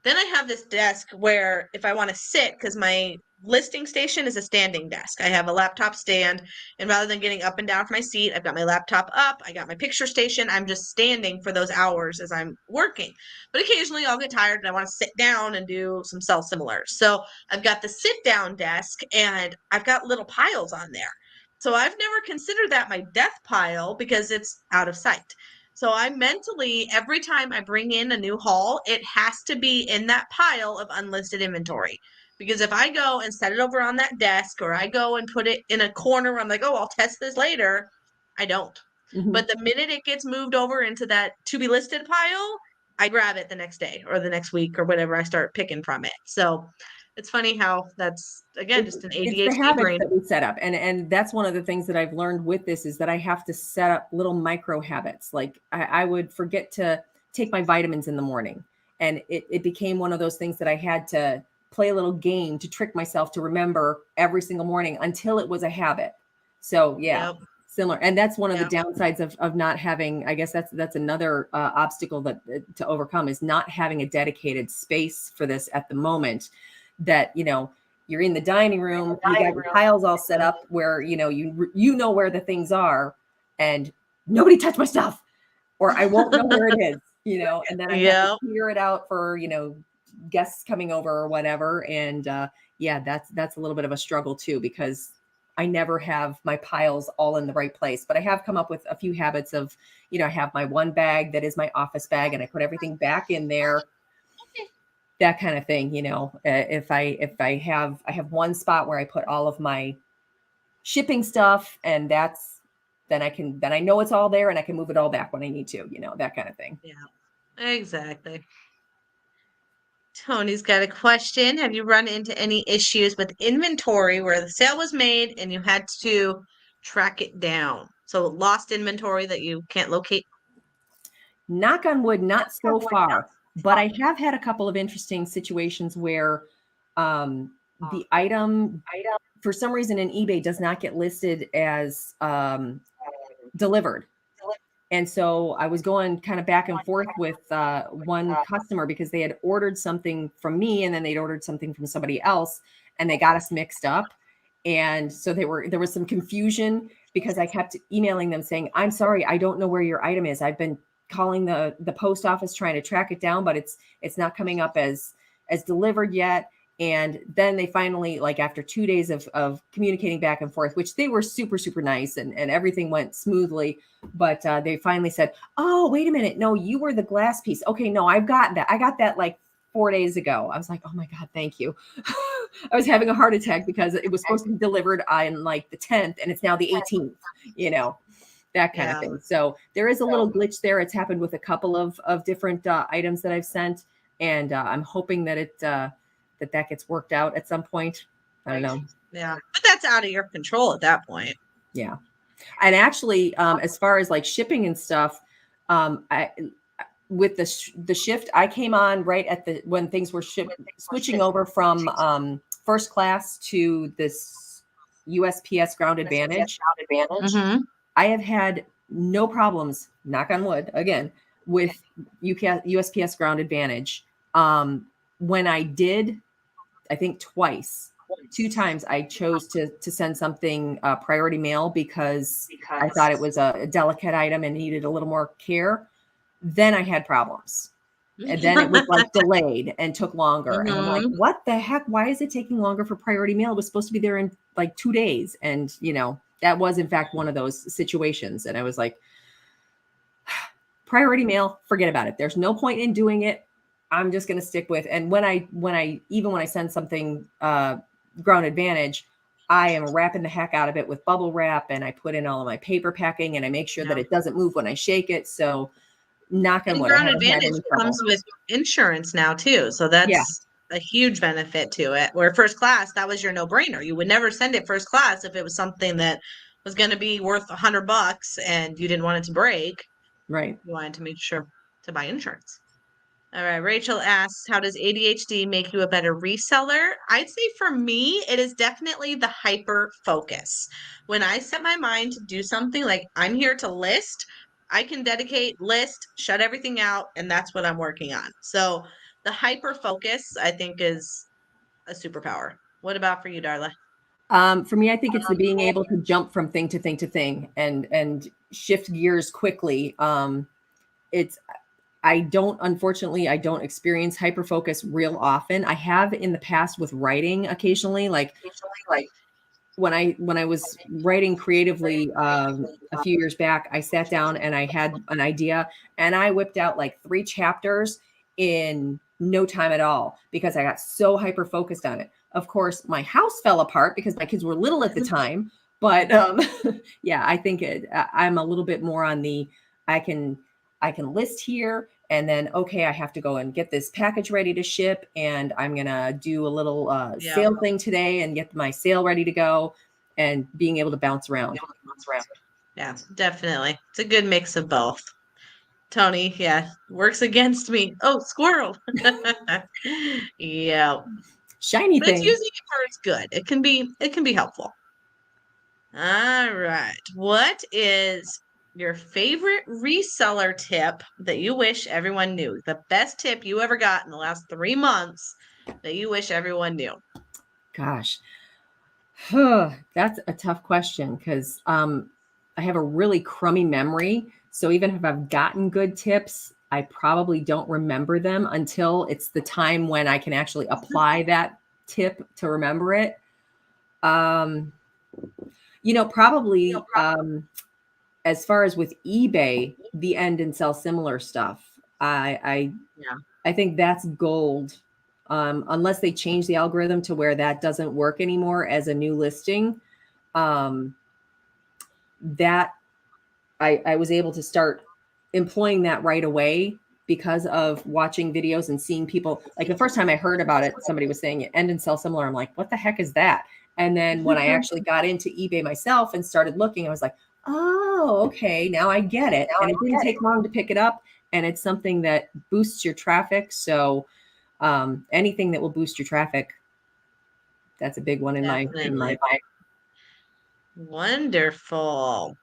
S1: Then I have this desk where if I want to sit, because my listing station is a standing desk, I have a laptop stand. And rather than getting up and down from my seat, I've got my laptop up, I got my picture station. I'm just standing for those hours as I'm working. But occasionally I'll get tired and I want to sit down and do some sell similars. So I've got the sit down desk and I've got little piles on there. So I've never considered that my death pile because it's out of sight. So I mentally, every time I bring in a new haul, it has to be in that pile of unlisted inventory. Because if I go and set it over on that desk or I go and put it in a corner where I'm like, oh, I'll test this later, I don't.
S2: Mhm.
S1: But the minute it gets moved over into that to be listed pile, I grab it the next day or the next week or whatever I start picking from it. So it's funny how that's, again, just an
S2: It's the
S1: ADHD
S2: habits
S1: brain.
S2: that we set up. And that's one of the things that I've learned with this is that I have to set up little micro habits. Like I would forget to take my vitamins in the morning. And it became one of those things that I had to play a little game to trick myself to remember every single morning until it was a habit. So yeah,
S1: Yep.
S2: similar. And that's one of the
S1: Yep.
S2: downsides of not having, I guess that's another obstacle that to overcome is not having a dedicated space for this at the moment. That, you know, you're in the dining room, you got your piles all set up where, you know, you know where the things are, and nobody touch my stuff, or I won't know where it is, you know, and then I have to
S1: Yep.
S2: clear it out for, you know, guests coming over or whatever. And yeah, that's a little bit of a struggle too, because I never have my piles all in the right place. But I have come up with a few habits of, you know, I have my one bag that is my office bag and I put everything back in there, that kind of thing. You know, if I have one spot where I put all of my shipping stuff, and then I know it's all there and I can move it all back when I need to, you know, that kind of thing.
S1: Yeah. Exactly. Tony's got a question. Have you run into any issues with inventory where the sale was made and you had to track it down? So lost inventory that you can't locate?
S2: Knock on wood, not so far, but I have had a couple of interesting situations where the item, for some reason in eBay, does not get listed as delivered. And so I was going kind of back and forth with one customer because they had ordered something from me and then they'd ordered something from somebody else, and they got us mixed up. And so there was some confusion because I kept emailing them saying, I'm sorry, I don't know where your item is. I've been calling the post office trying to track it down, but it's not coming up as delivered yet. And then they finally, like after 2 days of communicating back and forth, which they were super, super nice and everything went smoothly. But they finally said, oh, wait a minute. No, you were the glass piece. Okay, no, I've got that. I got that like 4 days ago. I was like, oh my God, thank you. I was having a heart attack because it was supposed to be delivered on like the 10th and it's now the 18th, that kind of
S1: Yeah.
S2: thing. So there is a little glitch there. It's happened with a couple of different items that I've sent. And I'm hoping that that gets worked out at some point. I don't know.
S1: Yeah. But that's out of your control at that point.
S2: Yeah. And actually, as far as like shipping and stuff, I with the shift, I came on right at when things were switching over from first class to this USPS Ground Advantage.
S1: Mm-hmm.
S2: I have had no problems, knock on wood, again, with USPS Ground Advantage. When I did, I think twice, 2 times I chose to send something priority mail because I thought it was a delicate item and needed a little more care. Then I had problems. And then it was like delayed and took longer. And I'm like, what the heck? Why is it taking longer for priority mail? It was supposed to be there in like 2 days. And, that was in fact one of those situations. And I was like, priority mail, forget about it. There's no point in doing it. I'm just going to stick with. And when I send something Ground Advantage, I am wrapping the heck out of it with bubble wrap, and I put in all of my paper packing, and I make sure that it doesn't move when I shake it. So knock on wood,
S1: Ground Advantage comes with insurance now too. So that's a huge benefit to it. Where first class, that was your no-brainer. You would never send it first class if it was something that was going to be worth $100 and you didn't want it to break.
S2: Right.
S1: You wanted to make sure to buy insurance. All right. Rachel asks, how does ADHD make you a better reseller? I'd say for me, it is definitely the hyper focus. When I set my mind to do something like I'm here to list, I can dedicate, list, shut everything out, and that's what I'm working on. So the hyper focus, I think, is a superpower. What about for you, Darla?
S2: For me, I think it's the being able to jump from thing to thing to thing and shift gears quickly. Unfortunately, I don't experience hyper focus real often. I have in the past with writing occasionally, like when I was writing creatively a few years back, I sat down and I had an idea and I whipped out like 3 chapters in no time at all because I got so hyper focused on it. Of course, my house fell apart because my kids were little at the time. But yeah, I think I'm a little bit more on the I can list here and then, okay, I have to go and get this package ready to ship. And I'm going to do a little sale thing today and get my sale ready to go and being able to bounce around.
S1: Yeah, definitely. It's a good mix of both. Tony, yeah, works against me. Oh, squirrel. Yeah.
S2: Shiny
S1: But it's
S2: thing.
S1: using it for its good. It can be helpful. All right. What is your favorite reseller tip that you wish everyone knew? The best tip you ever got in the last 3 months that you wish everyone knew?
S2: Gosh. That's a tough question because I have a really crummy memory. So even if I've gotten good tips, I probably don't remember them until it's the time when I can actually apply that tip to remember it. Probably as far as with eBay, the end and sell similar stuff. I think that's gold. Unless they change the algorithm to where that doesn't work anymore as a new listing. That I was able to start employing that right away because of watching videos and seeing people. Like the first time I heard about it, somebody was saying end and sell similar. I'm like, what the heck is that? And then when I actually got into eBay myself and started looking, I was like, oh, okay, now I get it. And it didn't take long to pick it up. And it's something that boosts your traffic. So anything that will boost your traffic, that's a big one in my mind.
S1: Wonderful.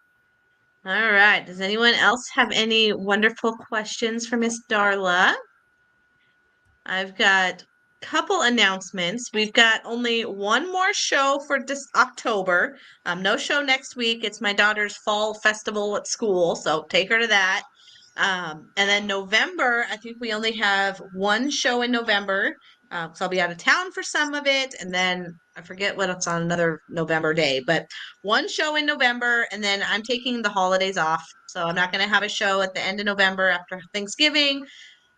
S1: All right. Does anyone else have any wonderful questions for Miss Darla? I've got a couple announcements. We've got only one more show for this October. No show next week. It's my daughter's fall festival at school, so take her to that. And then November, I think we only have one show in November, So I'll be out of town for some of it, and then I forget what it's on another November day, but one show in November, and then I'm taking the holidays off. So I'm not going to have a show at the end of November after Thanksgiving,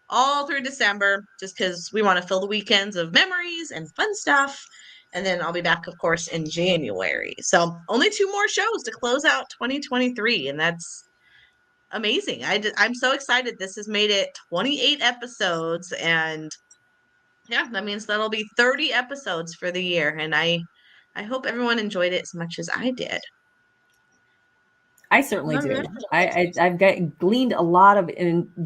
S1: all through December, just because we want to fill the weekends of memories and fun stuff. And then I'll be back, of course, in January. So only two more shows to close out 2023, and that's amazing. I'm so excited. This has made it 28 episodes, and yeah, that means that'll be 30 episodes for the year, and I hope everyone enjoyed it as much as I did.
S2: I certainly
S1: All
S2: do.
S1: right.
S2: I've gleaned a lot of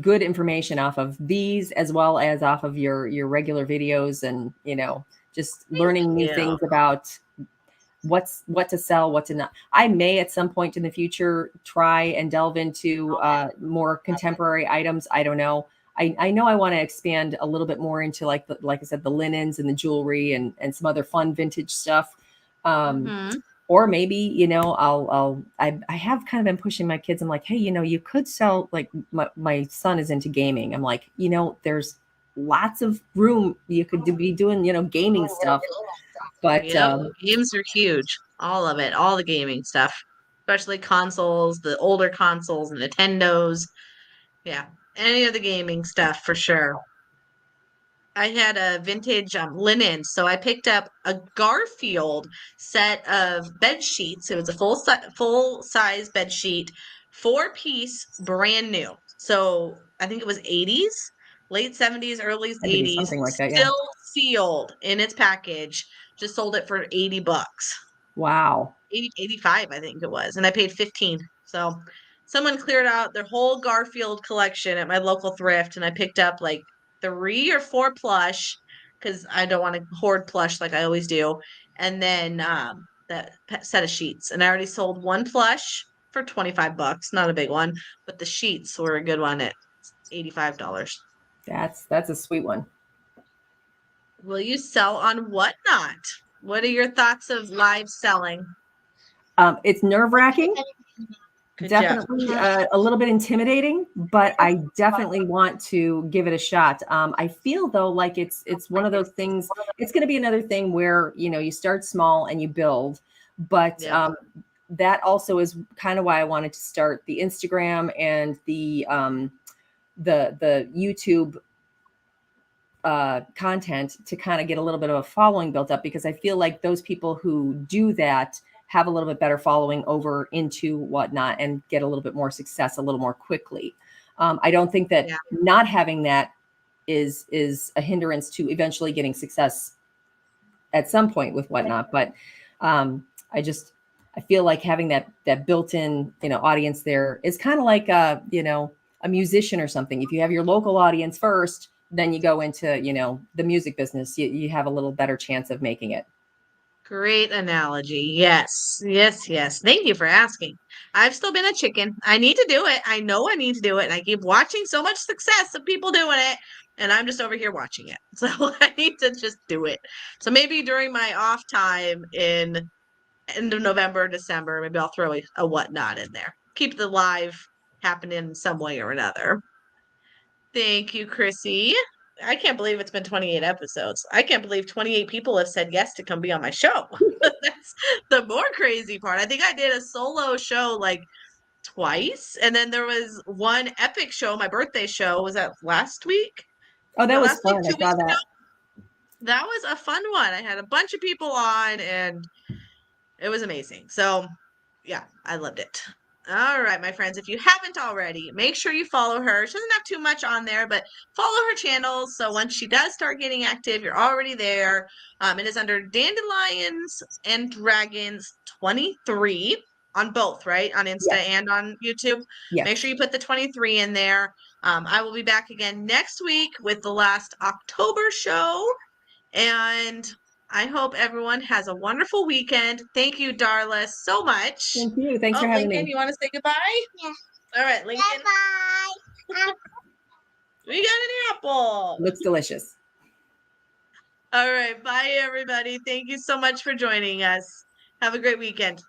S2: good information off of these, as well as off of your regular videos, and just learning new
S1: you.
S2: things about what to sell, what to not. I may at some point in the future try and delve into more contemporary items. I don't know. I know I want to expand a little bit more into like I said, the linens and the jewelry and some other fun vintage stuff.
S1: Mhm.
S2: Or maybe, I have kind of been pushing my kids. I'm like, hey, you could sell, like my son is into gaming. I'm like, there's lots of room. You could be doing, gaming stuff. But
S1: Yep, games are huge. All of it, all the gaming stuff, especially consoles, the older consoles and Nintendos. Yeah, any of the gaming stuff for sure. I had a vintage linen, so I picked up a Garfield set of bed sheets. It was a full size bed sheet, 4-piece, brand new. So I think it was 80s, late 70s, early
S2: had to be
S1: 80s,
S2: something like that. Yeah.
S1: still sealed in its package. Just sold it for $80.
S2: Wow.
S1: 85, I think it was, and I paid 15. So someone cleared out their whole Garfield collection at my local thrift, and I picked up like 3 or 4 plush because I don't want to hoard plush like I always do, and then that set of sheets. And I already sold one plush for $25, not a big one, but the sheets were a good one at $85.
S2: That's a sweet one.
S1: Will you sell on Whatnot? What are your thoughts of live selling?
S2: It's nerve-wracking.
S1: Could you?
S2: Definitely a little bit intimidating, but I definitely want to give it a shot. I feel though like it's one of those things. It's going to be another thing where you start small and you build, but
S1: Yep.
S2: that also is kind of why I wanted to start the Instagram and the YouTube content to kind of get a little bit of a following built up, because I feel like those people who do that have a little bit better following over into Whatnot and get a little bit more success a little more quickly. I don't think that
S1: Yeah.
S2: not having that is a hindrance to eventually getting success at some point with Whatnot, but I feel like having that built-in audience there is kind of like a musician or something. If you have your local audience first, then you go into the music business, you have a little better chance of making it.
S1: Great analogy. Yes. Yes, yes. Thank you for asking. I've still been a chicken. I need to do it. I know I need to do it. And I keep watching so much success of people doing it. And I'm just over here watching it. So I need to just do it. So maybe during my off time in end of November, December, maybe I'll throw a Whatnot in there. Keep the live happening in some way or another. Thank you, Chrissy. I can't believe it's been 28 episodes. I can't believe 28 people have said yes to come be on my show. That's the more crazy part. I think I did a solo show like twice, and then there was one epic show, my birthday show. Was that last week?
S2: Oh, that
S1: No,
S2: was
S1: last week,
S2: fun. I
S1: 2 weeks
S2: saw
S1: ago.
S2: that.
S1: That was a fun one. I had a bunch of people on, and it was amazing. So, yeah, I loved it. All right, my friends, if you haven't already, make sure you follow her. She doesn't have too much on there, but follow her channels. So once she does start getting active, you're already there. It is under Dandelions and Dragons 23 on both, right? On Insta
S2: Yes.
S1: and on YouTube.
S2: Yes.
S1: Make sure you put the 23 in there. I will be back again next week with the last October show. And I hope everyone has a wonderful weekend. Thank you, Darla, so much.
S2: Thank you. Thanks for
S1: Oh,
S2: having
S1: Lincoln,
S2: me.
S1: you want to say goodbye?
S3: Yeah.
S1: All right, Lincoln.
S3: Bye-bye.
S1: We got an apple.
S2: Looks delicious.
S1: All right, bye, everybody. Thank you so much for joining us. Have a great weekend.